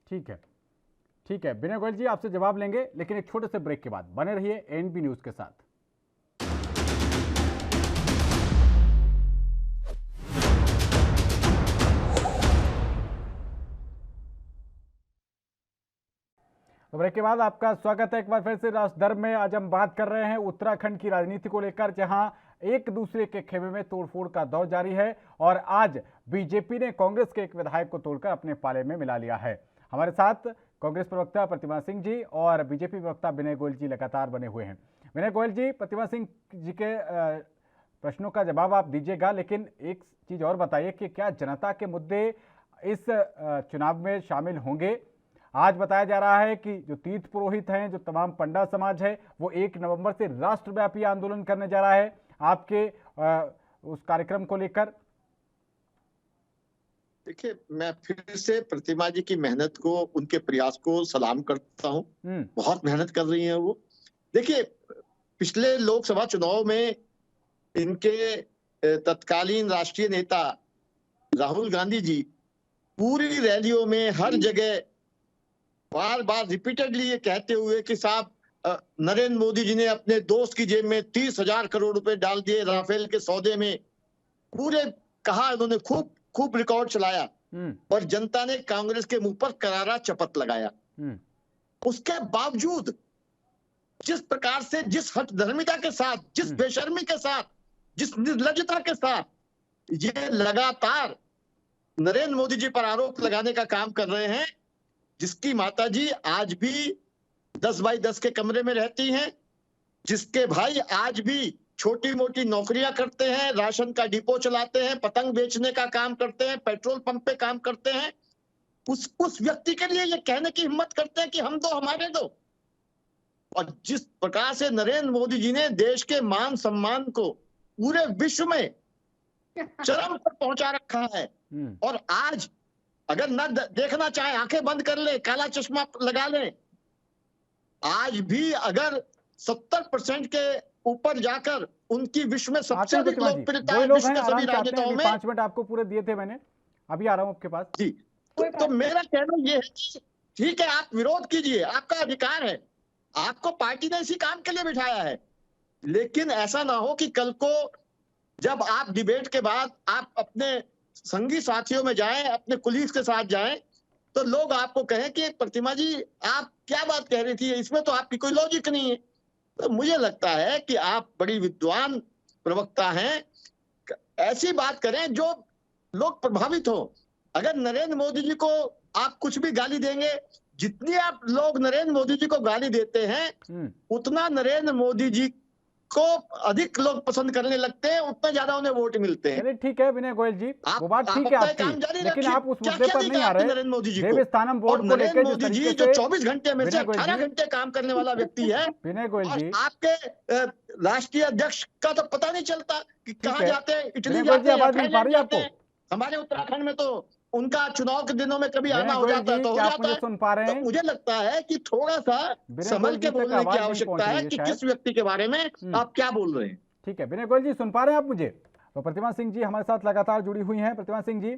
ठीक है विनय गोयल जी, आपसे जवाब लेंगे लेकिन एक छोटे से ब्रेक के बाद। बने रहिए एएनबी न्यूज के साथ। तो ब्रेक के बाद आपका स्वागत है एक बार फिर से राजधर्म में। आज हम बात कर रहे हैं उत्तराखंड की राजनीति को लेकर, जहां एक दूसरे के खेमे में तोड़फोड़ का दौर जारी है और आज बीजेपी ने कांग्रेस के एक विधायक को तोड़कर अपने पाले में मिला लिया है। हमारे साथ कांग्रेस प्रवक्ता प्रतिमा सिंह जी और बीजेपी प्रवक्ता विनय गोयल जी लगातार बने हुए हैं। विनय गोयल जी, प्रतिमा सिंह जी के प्रश्नों का जवाब आप दीजिएगा, लेकिन एक चीज और बताइए कि क्या जनता के मुद्दे इस चुनाव में शामिल होंगे? आज बताया जा रहा है कि जो तीर्थ पुरोहित हैं, जो तमाम पंडा समाज है, वो 1 नवंबर से राष्ट्रव्यापी आंदोलन करने जा रहा है आपके उस कार्यक्रम को लेकर। देखिए, मैं फिर से प्रतिमा जी की मेहनत को, उनके प्रयास को सलाम करता हूं। बहुत मेहनत कर रही हैं वो। देखिए, पिछले लोकसभा चुनाव में इनके तत्कालीन राष्ट्रीय नेता राहुल गांधी जी पूरी रैलियों में हर जगह बार बार रिपीटेडली ये कहते हुए कि साहब नरेंद्र मोदी जी ने अपने दोस्त की जेब में 30,000 करोड़ रुपए डाल दिए राफेल के सौदे में, पूरे कहा उन्होंने, खूब रिकॉर्ड चलाया और जनता ने कांग्रेस के मुंह पर करारा चपत लगाया। उसके बावजूद जिस प्रकार से, जिस हठधर्मिता के साथ, जिस बेशर्मी के साथ, जिस निर्लज्जता के साथ ये लगातार नरेंद्र मोदी जी पर आरोप लगाने का काम कर रहे हैं, जिसकी माताजी आज भी 10 बाई 10 के कमरे में रहती हैं, जिसके भाई आज भी छोटी मोटी नौकरियां करते हैं, राशन का डिपो चलाते हैं, पतंग बेचने का काम करते हैं, पेट्रोल पंप पे काम करते हैं, उस व्यक्ति के लिए ये कहने की हिम्मत करते हैं कि हम दो, हमारे दो। और जिस प्रकार से नरेंद्र मोदी जी ने देश के मान सम्मान को पूरे विश्व में चरम पर पहुंचा रखा है, और आज अगर न देखना चाहे आंखें बंद कर ले, काला चश्मा लगा ले, आज भी अगर 70% के ऊपर जाकर उनकी विश्व में सबसे अधिक लोकप्रियता है विश्व के सभी राजनेताओं में। 5 मिनट आपको पूरे दिए थे मैंने, अभी आ रहा हूं आपके पास जी। तो मेरा कहना यह है कि ठीक है, आप विरोध कीजिए, आपका अधिकार है, आपको पार्टी ने इसी काम के लिए बिठाया है, लेकिन ऐसा ना हो कि कल को जब आप डिबेट के बाद आप अपने संगी साथियों में जाएं, अपने कुलीग के साथ जाएं, तो लोग आपको कहें कि प्रतिमा जी आप क्या बात कह रही थी, इसमें तो आपकी कोई लॉजिक नहीं है। तो मुझे लगता है कि आप बड़ी विद्वान प्रवक्ता हैं, ऐसी बात करें जो लोग प्रभावित हो। अगर नरेंद्र मोदी जी को आप कुछ भी गाली देंगे, जितनी आप लोग नरेंद्र मोदी जी को गाली देते हैं उतना नरेंद्र मोदी जी को अधिक लोग पसंद करने लगते हैं, उतना ज्यादा उन्हें वोट मिलते हैं। चलिए ठीक है विनय गोयल जी, वो बात ठीक है आपकी, लेकिन आप उस मुद्दे पर नहीं आ रहे। नरेंद्र मोदी जी देवस्थानम बोर्ड को लेकर जिस तरीके से, जो 24 घंटे में से 18 घंटे काम करने वाला व्यक्ति है, विनय गोयल जी, आपके राष्ट्रीय अध्यक्ष का तो पता नहीं चलता कि कहाँ जाते हैं, इटली जाते हैं। हमारे उत्तराखंड में तो उनका चुनाव के दिनों में कभी आना हो जाता है तो हो जाता है। सुन पा रहे हैं? तो मुझे लगता है कि थोड़ा सा संभल के बोलने की आवश्यकता है कि किस व्यक्ति के बारे में आप क्या बोल रहे हैं। ठीक है विनय गोयल जी, सुन पा रहे हैं आप मुझे? तो प्रतिमा सिंह जी हमारे साथ लगातार जुड़ी हुई हैं। प्रतिमा सिंह जी,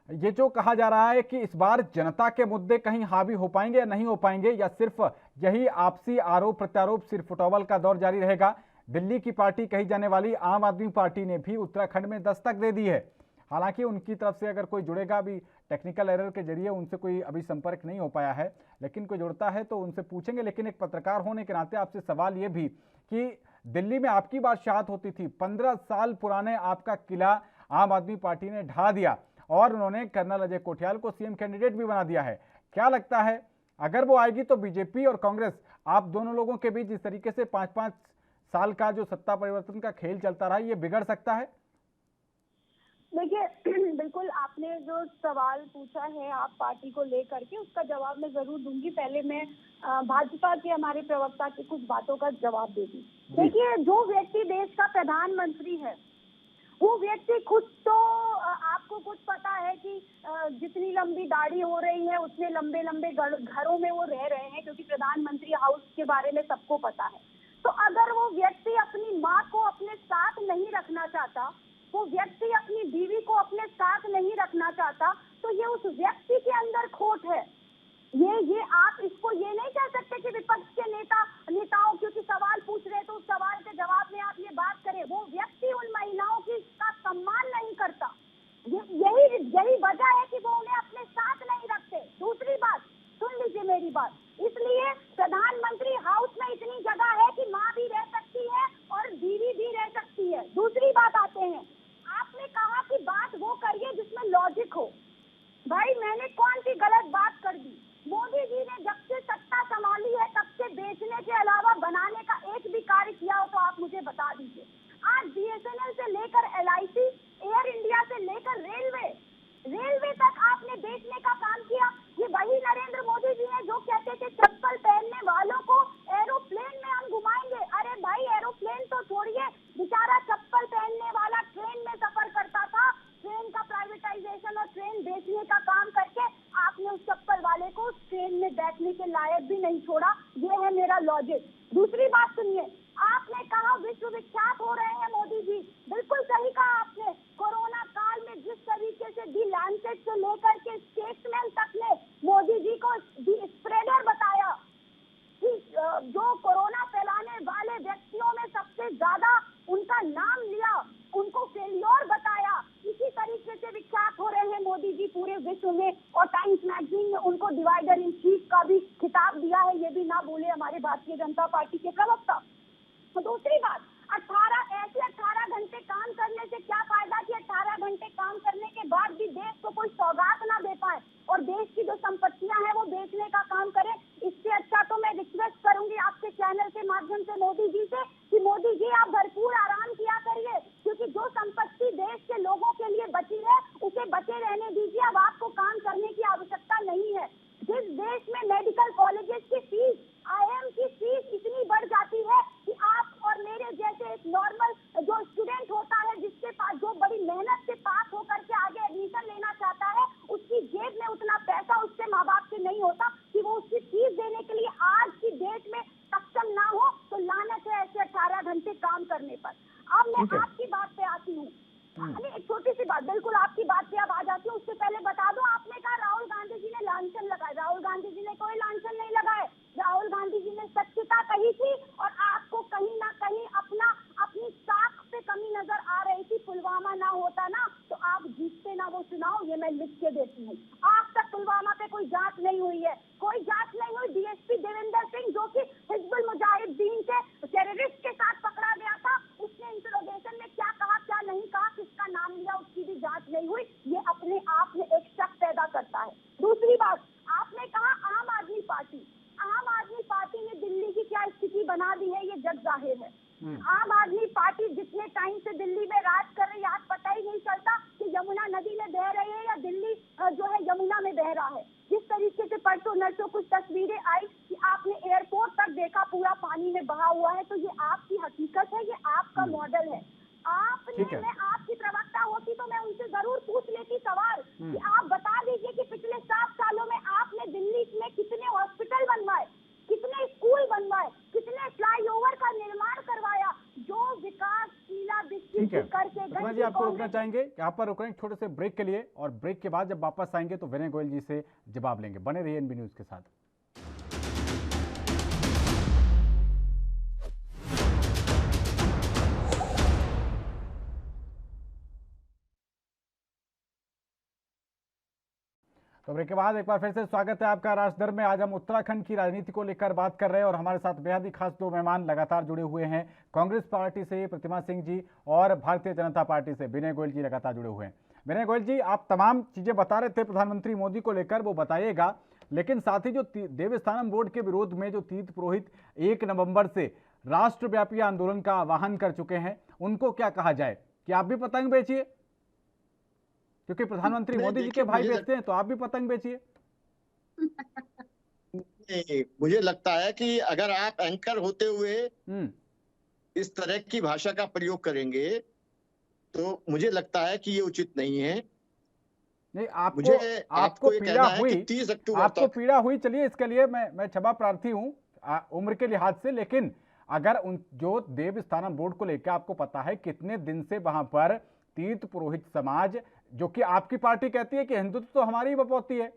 ये जो कहा जा रहा है कि इस बार जनता के मुद्दे कहीं हावी हो पाएंगे या नहीं हो पाएंगे, या सिर्फ यही आपसी आरोप प्रत्यारोप सिर फुटबॉल का दौर जारी रहेगा? दिल्ली की पार्टी कही जाने वाली आम आदमी पार्टी ने भी उत्तराखंड में दस्तक दे दी है। हालांकि उनकी तरफ से अगर कोई जुड़ेगा, अभी टेक्निकल एरर के जरिए उनसे कोई अभी संपर्क नहीं हो पाया है, लेकिन कोई जुड़ता है तो उनसे पूछेंगे। लेकिन एक पत्रकार होने के नाते आपसे सवाल ये भी कि दिल्ली में आपकी बादशाहत होती थी, 15 साल पुराने आपका किला आम आदमी पार्टी ने ढा दिया और उन्होंने कर्नल अजय कोठियाल को सीएम कैंडिडेट भी बना दिया है। क्या लगता है अगर वो आएगी तो बीजेपी और कांग्रेस, आप दोनों लोगों के बीच जिस तरीके से 5-5 साल का जो सत्ता परिवर्तन का खेल चलता रहा, ये बिगड़ सकता है? देखिए बिल्कुल आपने जो सवाल पूछा है आप पार्टी को लेकर के, उसका जवाब मैं जरूर दूंगी। पहले मैं भाजपा के हमारे प्रवक्ता की कुछ बातों का जवाब देती। देखिए, जो व्यक्ति देश का प्रधानमंत्री है वो व्यक्ति खुद तो आपको कुछ पता है कि जितनी लंबी दाढ़ी हो रही है उतने लंबे लंबे घरों में वो रह रहे हैं, क्योंकि प्रधानमंत्री हाउस के बारे में सबको पता है। तो अगर वो व्यक्ति अपनी माँ को अपने साथ नहीं रखना चाहता, वो व्यक्ति अपनी बीवी को अपने साथ नहीं रखना चाहता, तो ये उस व्यक्ति के अंदर खोट है। ये आप इसको ये नहीं कह सकते कि विपक्ष के नेताओं क्योंकि सवाल पूछ रहे तो उस सवाल के जवाब में आप ये बात करें। वो व्यक्ति उन महिलाओं का सम्मान नहीं करता, यही वजह है कि वो उन्हें अपने साथ नहीं रखते। दूसरी बात सुन लीजिए मेरी बात, इसलिए प्रधानमंत्री हाउस में इतनी जगह है कि माँ भी रह सकती है और बीवी भी रह सकती है। दूसरी बात आते हैं, आपने कहा कि बात वो करिए जिसमें लॉजिक हो। भाई मैंने कौन सी गलत बात कर दी? मोदी जी ने जब से सत्ता संभाली है तब से बेचने के अलावा बनाने का एक भी कार्य किया हो तो आप मुझे बता दीजिए। आज बीएसएनएल से लेकर एलआईसी, एयर इंडिया से लेकर रेलवे तक आपने बेचने का काम किया। ये वही नरेंद्र मोदी जी हैं जो कहते थे चप्पल पहनने वालों को एरोप्लेन में हम घुमाएंगे। अरे भाई एरोप्लेन तो छोड़िए, बेचारा चप्पल पहनने वाला ट्रेन में सफर करता था। ट्रेन का प्राइवेटाइजेशन और ट्रेन बेचने का काम करके आपने उस चप्पल वाले को उस ट्रेन में बैठने के लायक भी नहीं छोड़ा। ये है मेरा लॉजिक। दूसरी बात सुनिए, आपने कहा विश्व विख्यात हो रहे हैं मोदी जी, बिल्कुल सही कहा आपने। कोरोना काल में जिस तरीके से दी लैंसेट से लेकर के स्टेट्समैन तक ने मोदी जी को स्प्रेडर बताया कि जो कोरोना फैलाने वाले व्यक्तियों में सबसे ज्यादा उनका नाम लिया, उनको फेलियर बताया। इसी तरीके से विख्यात हो रहे हैं मोदी जी पूरे विश्व में, और टाइम्स मैगजीन ने उनको डिवाइडर इन चीफ का भी खिताब दिया है। ये भी ना भूले हमारे भारतीय जनता पार्टी के प्रवक्ता। तो दूसरी बात, 18 घंटे काम करने से क्या फायदा कि 18 घंटे काम करने के बाद भी देश को कोई सौगात ना दे पाए और देश की जो संपत्तियां हैं वो बेचने का काम करें। इससे अच्छा तो मैं रिक्वेस्ट करूंगी आपके चैनल के माध्यम से मोदी जी से कि मोदी जी आप भरपूर आराम किया करिए, क्योंकि जो संपत्ति देश के लोगों के लिए बची है उसे बचे रहने दीजिए। अब आपको काम करने की आवश्यकता नहीं है। जिस देश में मेडिकल कॉलेजेस की फीस, आईएम की फीस इतनी बढ़ जाती है कि आप और मेरे जैसे एक नॉर्मल जो स्टूडेंट होता है, जिसके पास जो बड़ी मेहनत से पास होकर के आगे एडमिशन लेना चाहता है, उसकी जेब में उतना पैसा उसके माँ बाप के नहीं होता कि वो उसकी फीस देने के लिए आज की डेट में सक्षम ना हो। तो लानत है ऐसे 18 घंटे काम करने पर। अब मैं आपकी बात पे आती हूँ। एक छोटी सी बात, बिल्कुल आपकी बात पे अब आ जाती हूँ। उससे पहले बता दो, आपने कहा राहुल गांधी जी ने लांछन लगाए। राहुल गांधी जी ने कोई लांछन नहीं लगाए। राहुल गांधी जी ने सत्यता कही थी और आपको कहीं ना कहीं अपनी साख पे कमी नजर आ रही थी। पुलवामा ना होता ना तो आप जीतते ना वो चुनाव, ये मैं लिख के देती हूँ। आज तक पुलवामा पे कोई जांच नहीं हुई है, कोई जांच नहीं हुई। डीएसपी देवेंद्र सिंह जो कि हिजबुल मुजाहिदीन के टेररिस्ट के साथ पकड़ा गया था, उसने इंटरोगेशन में क्या कहा क्या नहीं कहा, किसका नाम लिया, उसकी भी जांच नहीं हुई। ये अपने आप में एक शक पैदा करता है। दूसरी बात, आपने कहा आम आदमी पार्टी जग जाहिर है। आम आदमी पार्टी जितने टाइम से दिल्ली में राज कर रही है, आज पता ही नहीं चलता कि यमुना नदी में बह रही है या दिल्ली जो है यमुना में बह रहा है। जिस तरीके से परसों नरसों कुछ तस्वीरें आई कि आपने एयरपोर्ट तक देखा पूरा पानी में बहा हुआ है, तो ये आपकी हकीकत है, ये आपका मॉडल है। मैं आपकी प्रवक्ता होती तो मैं उनसे जरूर पूछ लेती सवाल कि आप बता दीजिए कि पिछले 7 सालों में आपने दिल्ली में कितने हॉस्पिटल बनवाए, कितने स्कूल बनवाए, कितने फ्लाईओवर का निर्माण करवाया, जो विकास शीला दीक्षित करके प्रतिमा जी आपको रोकना चाहेंगे, यहाँ पर रुक रहे हैं छोटे से ब्रेक के लिए, और ब्रेक के बाद जब वापस आएंगे तो विनय गोयल जी से जवाब लेंगे। बने रहिए एनबी न्यूज के साथ। तो ब्रेक के बाद एक बार फिर से स्वागत है आपका राजदर में। आज हम उत्तराखंड की राजनीति को लेकर बात कर रहे हैं और हमारे साथ बेहद ही खास 2 मेहमान लगातार जुड़े हुए हैं। कांग्रेस पार्टी से प्रतिमा सिंह जी और भारतीय जनता पार्टी से विनय गोयल जी लगातार जुड़े हुए हैं। विनय गोयल जी, आप तमाम चीजें बता रहे थे प्रधानमंत्री मोदी को लेकर, वो बताइएगा, लेकिन साथ ही जो देवस्थानम बोर्ड के विरोध में जो तीर्थ पुरोहित 1 नवंबर से राष्ट्रव्यापी आंदोलन का आह्वान कर चुके हैं, उनको क्या कहा जाए? कि आप भी पतंग बेचिए, क्योंकि प्रधानमंत्री मोदी जी के भाई बेचते हैं, तो आप भी पतंग बेचिए। मुझे लगता है कि अगर आप एंकर होते हुए इस तरह की भाषा का प्रयोग करेंगे तो मुझे लगता है कि ये उचित नहीं है। नहीं, आपको पीड़ा हुई, 30 अक्टूबर आपको पीड़ा हुई, चलिए इसके लिए मैं क्षमा प्रार्थी हूँ उम्र के लिहाज से, लेकिन अगर जो देवस्थानम बोर्ड को लेकर आपको पता है कितने दिन से वहां पर तीर्थ पुरोहित समाज, जो कि आपकी पार्टी कहती है कि हिंदुत्व तो हमारी बपौती है,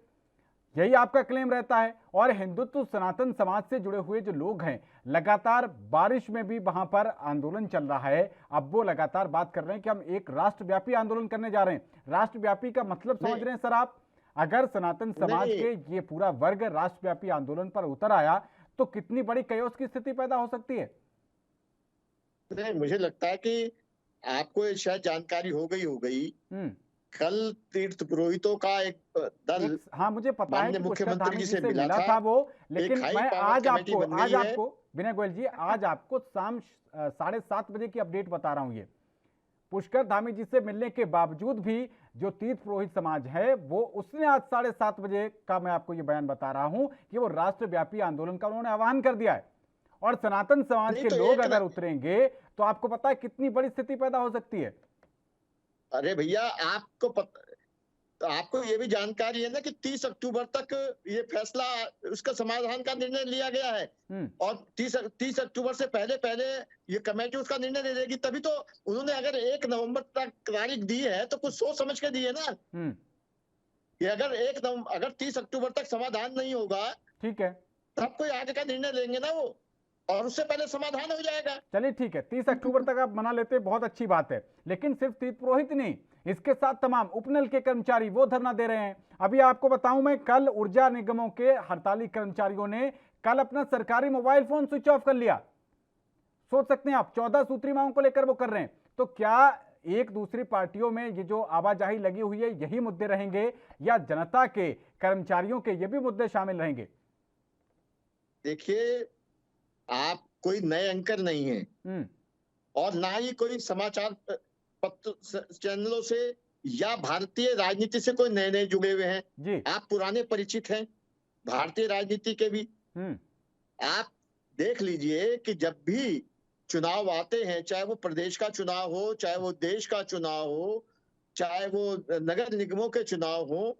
यही आपका क्लेम रहता है, और हिंदुत्व सनातन समाज से जुड़े हुए जो लोग हैं, लगातार बारिश में भी वहां पर आंदोलन चल रहा है। अब वो लगातार बात कर रहे हैं कि हम एक राष्ट्रव्यापी आंदोलन करने जा रहे हैं। राष्ट्रव्यापी का मतलब समझ रहे हैं सर आप? अगर सनातन समाज के ये पूरा वर्ग राष्ट्रव्यापी आंदोलन पर उतर आया तो कितनी बड़ी कयोस की स्थिति पैदा हो सकती है। नहीं, मुझे लगता है कि आपको शायद जानकारी हो गई कल तीर्थ पुरोहितों का एक दल, हाँ मुझे पता है कि मुख्यमंत्री जी से मिला था वो, लेकिन मैं आज आपको विनय गोयल जी, आज आपको शाम 7:30 बजे की अपडेट बता रहा हूं। ये पुष्कर धामी जी से मिलने के बावजूद भी जो तीर्थ पुरोहित समाज है, वो उसने आज 7:30 बजे का मैं आपको ये बयान बता रहा हूं कि वो राष्ट्रव्यापी आंदोलन का उन्होंने आह्वान कर दिया है। और सनातन समाज के लोग अगर उतरेंगे तो आपको पता है कितनी बड़ी स्थिति पैदा हो सकती है। अरे भैया, आपको ये भी जानकारी है ना कि 30 अक्टूबर तक ये फैसला, उसका समाधान का निर्णय लिया गया है, और 30 अक्टूबर से पहले ये कमेटी उसका निर्णय ले लेगी। तभी तो उन्होंने अगर 1 नवंबर तक तारीख दी है तो कुछ सोच समझ के दी है ना। कि अगर 30 अक्टूबर तक समाधान नहीं होगा, ठीक है, तब कोई आगे का निर्णय लेंगे ना वो, और उससे पहले समाधान हो जाएगा। चलिए ठीक है, 30 अक्टूबर तक आप मना लेते, बहुत अच्छी बात है, लेकिन सिर्फ तीर्थ पुरोहित नहीं, इसके साथ तमाम उपनल के कर्मचारी वो धरना दे रहे हैं। अभी आपको बताऊं मैं, कल ऊर्जा निगमों के हड़ताली कर्मचारियों ने कल अपना सरकारी मोबाइल फोन स्विच ऑफ कर लिया। सोच सकते हैं आप, 14 सूत्री मांगों को लेकर वो कर रहे हैं। तो क्या एक दूसरी पार्टियों में ये जो आवाजाही लगी हुई है, यही मुद्दे रहेंगे, या जनता के कर्मचारियों के ये भी मुद्दे शामिल रहेंगे? देखिए, आप कोई नए एंकर नहीं है और ना ही कोई समाचार पत्र चैनलों से या भारतीय राजनीति से कोई नए जुड़े हुए हैं जी। आप पुराने परिचित हैं भारतीय राजनीति के भी। आप देख लीजिए कि जब भी चुनाव आते हैं, चाहे वो प्रदेश का चुनाव हो, चाहे वो देश का चुनाव हो, चाहे वो नगर निगमों के चुनाव हो,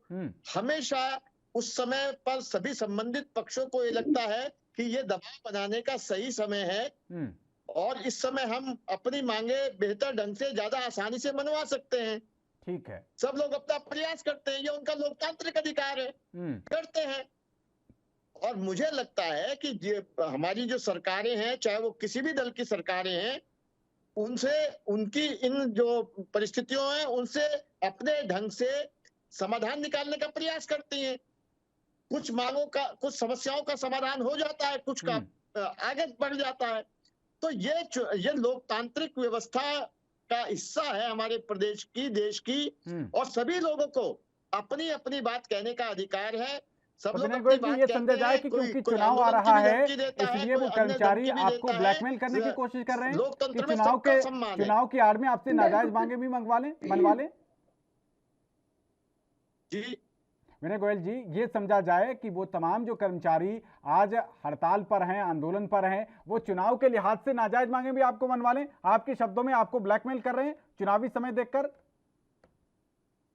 हमेशा उस समय पर सभी संबंधित पक्षों को ये लगता है कि ये दबाव बनाने का सही समय है और इस समय हम अपनी मांगे बेहतर ढंग से, ज्यादा आसानी से मनवा सकते हैं। ठीक है, सब लोग अपना प्रयास करते हैं, ये उनका लोकतांत्रिक अधिकार है, करते हैं। और मुझे लगता है कि हमारी जो सरकारें हैं, चाहे वो किसी भी दल की सरकारें हैं, उनसे उनकी इन जो परिस्थितियों हैं उनसे अपने ढंग से समाधान निकालने का प्रयास करती हैं। कुछ मांगों का, कुछ समस्याओं का समाधान हो जाता है, कुछ का आगे बढ़ जाता है। तो ये लोकतांत्रिक व्यवस्था का हिस्सा है हमारे प्रदेश की, देश की, और सभी लोगों को अपनी अपनी बात कहने का अधिकार है। सब तो लोग विनय अपनी गोयल जी बात ये कहते समझा जाए हैं, कि कोई क्योंकि कोई चुनाव आ आंदोलन की रहा भी है धमकी देता है, इसलिए कोई वो अन्य कर्मचारी धमकी भी आपको देता है। ब्लैकमेल करने की कोशिश कर रहे हैं कि लोकतंत्र में चुनाव सबका सम्मान है। चुनाव की आड़ में आपसे नाजायज मांगे भी मनवा लें। जी विनय गोयल जी ये समझा जाए कि वो तमाम जो कर्मचारी आज हड़ताल पर हैं, आंदोलन पर हैं, वो चुनाव के लिहाज से नाजायज मांगे भी आपको मनवा लें, आपके शब्दों में आपको ब्लैकमेल कर रहे हैं चुनावी समय देखकर।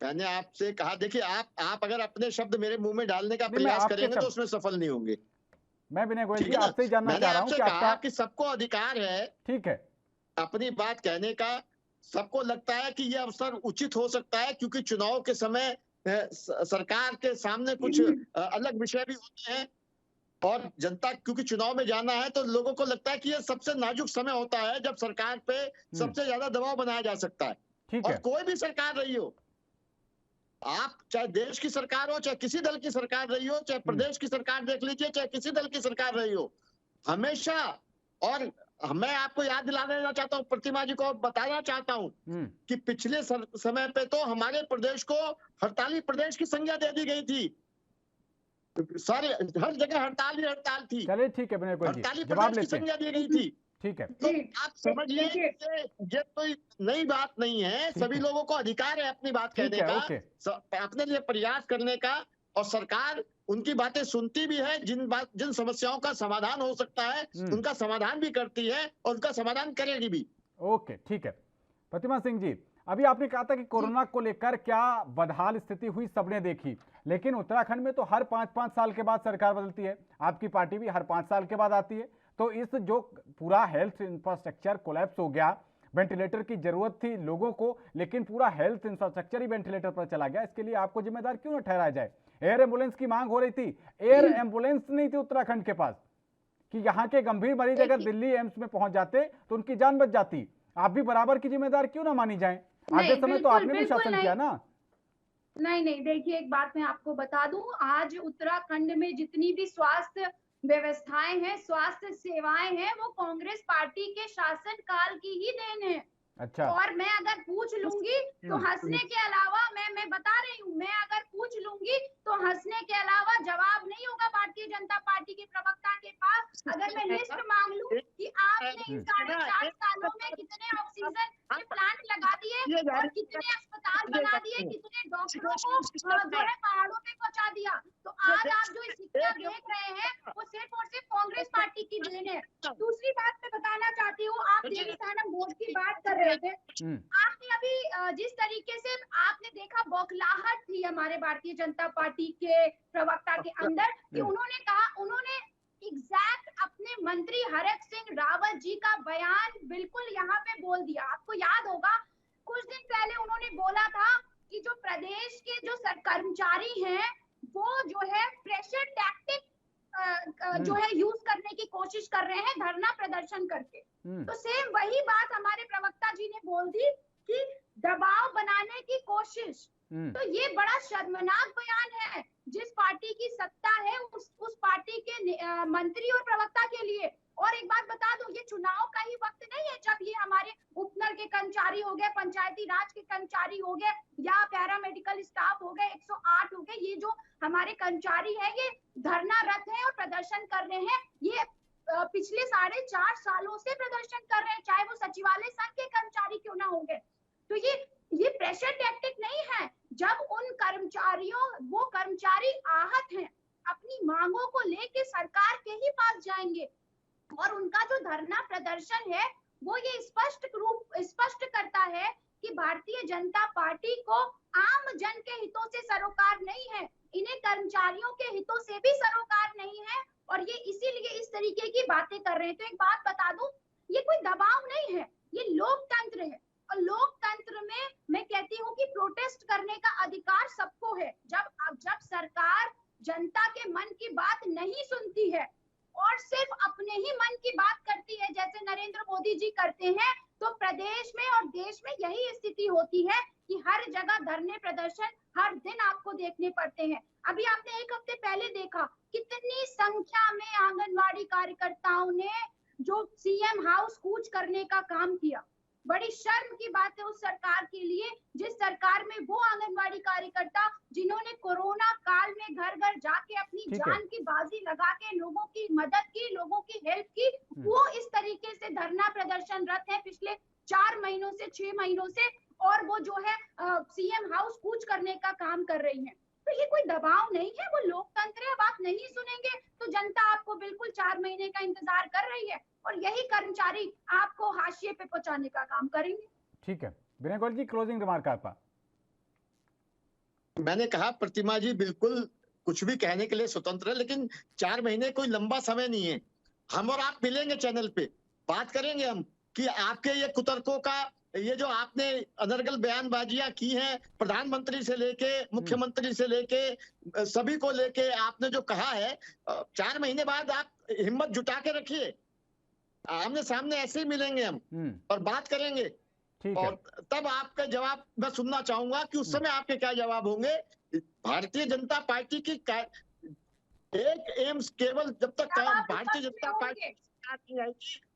मैंने आपसे कहा, देखिए आप अगर अपने शब्द मेरे मुंह में डालने का नहीं, मैं प्रयास आपके करेंगे तो शब्द उसमें सफल नहीं होंगे। मैं विनय गोयल ठीक जी है ना? आपसे ही जानना मैंने चाह रहा हूं आपसे कि कहा आपका कि सबको अधिकार है ठीक है अपनी बात कहने का। सबको लगता है कि यह अवसर उचित हो सकता है क्योंकि चुनाव के समय सरकार के सामने कुछ अलग विषय भी होते हैं और जनता क्योंकि चुनाव में जाना है तो लोगों को लगता है कि यह सबसे नाजुक समय होता है जब सरकार पे सबसे ज्यादा दबाव बनाया जा सकता है। ठीक और है कोई भी सरकार रही हो, आप चाहे देश की सरकार हो, चाहे किसी दल की सरकार रही हो, चाहे प्रदेश की सरकार देख लीजिए, चाहे किसी दल की सरकार रही हो, हमेशा, और मैं आपको याद दिलाने देना चाहता हूँ, प्रतिमा जी को बताना चाहता हूँ कि पिछले समय पे तो हमारे प्रदेश को हड़ताली प्रदेश की संज्ञा दे दी गई थी। सारे हर जगह हड़ताल ही हड़ताल थी। चलिए ठीक है विनय गोयल जी हड़ताली जवाब प्रदेश की लेते हैं। संज्ञा दी गई थी। ठीक है तो आप समझिए ये कोई नई बात नहीं है। सभी लोगों को अधिकार है अपनी बात कहने का, अपने लिए प्रयास करने का, और सरकार उनकी बातें सुनती भी है। जिन समस्याओं का समाधान हो सकता है उनका समाधान भी करती है और उनका समाधान करेगी भी। ओके ठीक है। प्रतिमा सिंह जी, अभी आपने कहा था कि कोरोना को लेकर क्या बदहाल स्थिति हुई सबने देखी, लेकिन उत्तराखंड में तो हर 5-5 साल के बाद सरकार बदलती है, आपकी पार्टी भी हर 5 साल के बाद आती है। तो इस जो पूरा हेल्थ इंफ्रास्ट्रक्चर कोलैप्स हो गया, वेंटिलेटर की जरूरत थी लोगों को, लेकिन पूरा हेल्थ इंफ्रास्ट्रक्चर ही वेंटिलेटर पर चला गया, इसके लिए आपको जिम्मेदार क्यों न ठहराया जाए? एयर एम्बुलेंस की मांग हो रही थी, एयर एम्बुलेंस नहीं थी उत्तराखंड के पास कि यहाँ के गंभीर मरीज अगर दिल्ली एम्स में पहुंच जाते तो उनकी जान बच जाती। आप भी बराबर की जिम्मेदार क्यों ना मानी जाए? आधे समय तो आपने भी शासन किया ना। नहीं, देखिए एक बात मैं आपको बता दूं, आज उत्तराखंड में जितनी भी स्वास्थ्य व्यवस्थाएं हैं, स्वास्थ्य सेवाएं हैं, वो कांग्रेस पार्टी के शासन काल की ही देन है। अच्छा। और मैं अगर पूछ लूंगी तो हंसने के अलावा मैं बता रही हूँ, मैं अगर पूछ लूंगी तो हंसने के अलावा जवाब नहीं होगा भारतीय जनता पार्टी के प्रवक्ता के पास। अगर मैं लिस्ट मांग लूं कि आपने इन 4.5 सालों में कितने ऑक्सीजन के प्लांट लगा दिए और कितने अस्पताल बना दिए, कितने डॉक्टरों को जो है पहाड़ों पे पहुंचा दिया, तो आज आप जो स्थितियां देख रहे हैं वो सिर्फ और सिर्फ कांग्रेस पार्टी की देन है। दूसरी बात मैं बताना चाहती हूँ, आप देवस्थानम बोर्ड की बात कर रहे थे, आपने अभी जिस तरीके से आपने देखा बौखलाहट थी हमारे भारतीय जनता पार्टी के प्रवक्ता के अंदर कि उन्होंने कहा, उन्होंने एग्जैक्ट अपने मंत्री हरक सिंह रावत जी का बयान बिल्कुल यहाँ पे बोल दिया। आपको याद होगा कुछ दिन पहले उन्होंने बोला था कि जो प्रदेश के जो कर्मचारी हैं वो जो है प्रेशर टैक्टिक जो है यूज करने की कोशिश कर रहे हैं धरना प्रदर्शन करके। तो सेम वही बात हमारे प्रवक्ता जी ने बोल दी कि दबाव बनाने की कोशिश। तो ये बड़ा शर्मनाक बयान है जिस पार्टी की सत्ता है उस पार्टी के मंत्री और प्रवक्ता के लिए। और एक बात बता दूं, ये चुनाव का ही वक्त नहीं है जब ये हमारे उपनल के कर्मचारी हो गए, पंचायती राज के कर्मचारी हो गए, या पैरामेडिकल स्टाफ हो गए, 108 हो गए, ये जो हमारे कर्मचारी है ये धरनारत है और प्रदर्शन कर रहे हैं। ये पिछले 4.5 सालों से प्रदर्शन कर रहे हैं, चाहे वो सचिवालय संघ के कर्मचारी क्यों ना होंगे। तो ये प्रेशर टैक्टिक नहीं है। जब उन कर्मचारियों, वो कर्मचारी आहत हैं, अपनी मांगों को लेके सरकार के ही पास जाएंगे और उनका जो धरना प्रदर्शन है वो ये स्पष्ट करता है कि भारतीय जनता पार्टी को आम जन के हितों से सरोकार नहीं है, इन्हें कर्मचारियों के हितों से भी सरोकार नहीं है और ये इसीलिए इस तरीके की बातें कर रहे हैं। तो एक बात बता दूं, ये कोई दबाव नहीं है, ये लोकतंत्र है और लोकतंत्र में मैं कहती हूँ कि प्रोटेस्ट करने का अधिकार सबको है। जब सरकार जनता के मन की बात नहीं सुनती है और सिर्फ अपने ही मन की बात करती है जैसे नरेंद्र मोदी जी करते हैं, तो प्रदेश में और देश में यही स्थिति होती है कि हर जगह धरने प्रदर्शन हर दिन आपको देखने पड़ते हैं। अभी आपने एक हफ्ते पहले देखा कितनी संख्या में आंगनवाड़ी कार्यकर्ताओं ने जो सीएम हाउस कूच करने का काम किया। बड़ी शर्म की बात है उस सरकार के लिए, जिस सरकार में वो आंगनबाड़ी कार्यकर्ता जिन्होंने कोरोना काल में घर घर जाके अपनी जान की बाजी लगा के लोगों की मदद की, लोगों की हेल्प की, वो इस तरीके से धरना प्रदर्शनरत है पिछले 4 महीनों से, 6 महीनों से, और वो जो है सीएम हाउस कूच करने का काम कर रही है। तो ये कोई दबाव नहीं है, वो लोकतंत्र है। अब आप नहीं सुनेंगे तो जनता आपको बिल्कुल 4 महीने का इंतजार कर रही है और यही कर्मचारी आपको हाशिए पे पहुंचाने का काम करेंगे। ठीक है, विनय गोयल जी, क्लोजिंग रिमार्क आपका। मैंने कहा प्रतिमा जी बिल्कुल कुछ भी कहने के लिए स्वतंत्र है, लेकिन 4 महीने कोई लंबा समय नहीं है। हम और आप मिलेंगे चैनल पे, बात करेंगे हम कि आपके ये कुतर्कों का, ये जो आपने अनर्गल बयानबाजियां की हैं, प्रधानमंत्री से लेके मुख्यमंत्री से लेके सभी को लेके आपने जो कहा है, 4 महीने बाद आप हिम्मत जुटा के रखिए, आमने सामने ऐसे ही मिलेंगे हम और बात करेंगे। और तब आपका जवाब मैं सुनना चाहूंगा कि उस समय आपके क्या जवाब होंगे। भारतीय जनता पार्टी की एक एम्स केवल जब तक भारतीय जनता पार्टी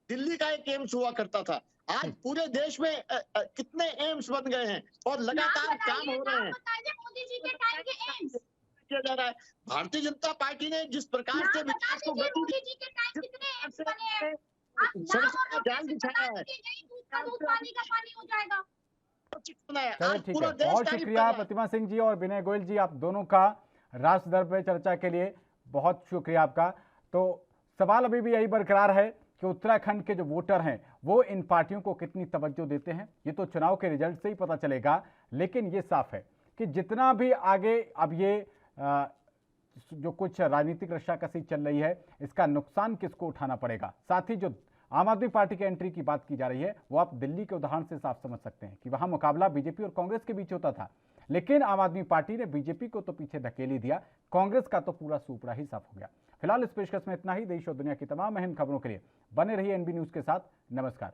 दिल्ली का एक एम्स हुआ करता था, आज पूरे देश में कितने एम्स बन गए हैं और लगातार काम हो रहे हैं। मोदी जी के टाइम के एम्स किया जा रहा है। भारतीय जनता पार्टी ने जिस प्रकार से विकास को गति दी, मोदी जी के टाइम कितने एम्स बने हैं? सरसों का जाल बिछाया है, दूध पानी का पानी हो जाएगा। चलो ठीक है, बहुत शुक्रिया प्रतिमा सिंह जी और विनय गोयल जी, आप दोनों का राष्ट्र दर्पण पे चर्चा के लिए बहुत शुक्रिया आपका। तो सवाल अभी भी यही बरकरार है कि उत्तराखंड के जो वोटर हैं वो इन पार्टियों को कितनी तवज्जो देते हैं, ये तो चुनाव के रिजल्ट से ही पता चलेगा। लेकिन ये साफ है कि जितना भी आगे अब ये जो कुछ राजनीतिक रस्साकसी चल रही है, इसका नुकसान किसको उठाना पड़ेगा। साथ ही जो आम आदमी पार्टी के एंट्री की बात की जा रही है, वो आप दिल्ली के उदाहरण से साफ समझ सकते हैं कि वहां मुकाबला बीजेपी और कांग्रेस के बीच होता था, लेकिन आम आदमी पार्टी ने बीजेपी को तो पीछे धकेल ही दिया, कांग्रेस का तो पूरा सूपड़ा ही साफ हो गया। फिलहाल इस पेशकश में इतना ही। देश और दुनिया की तमाम अहम खबरों के लिए बने रहिए एनबी न्यूज के साथ। नमस्कार।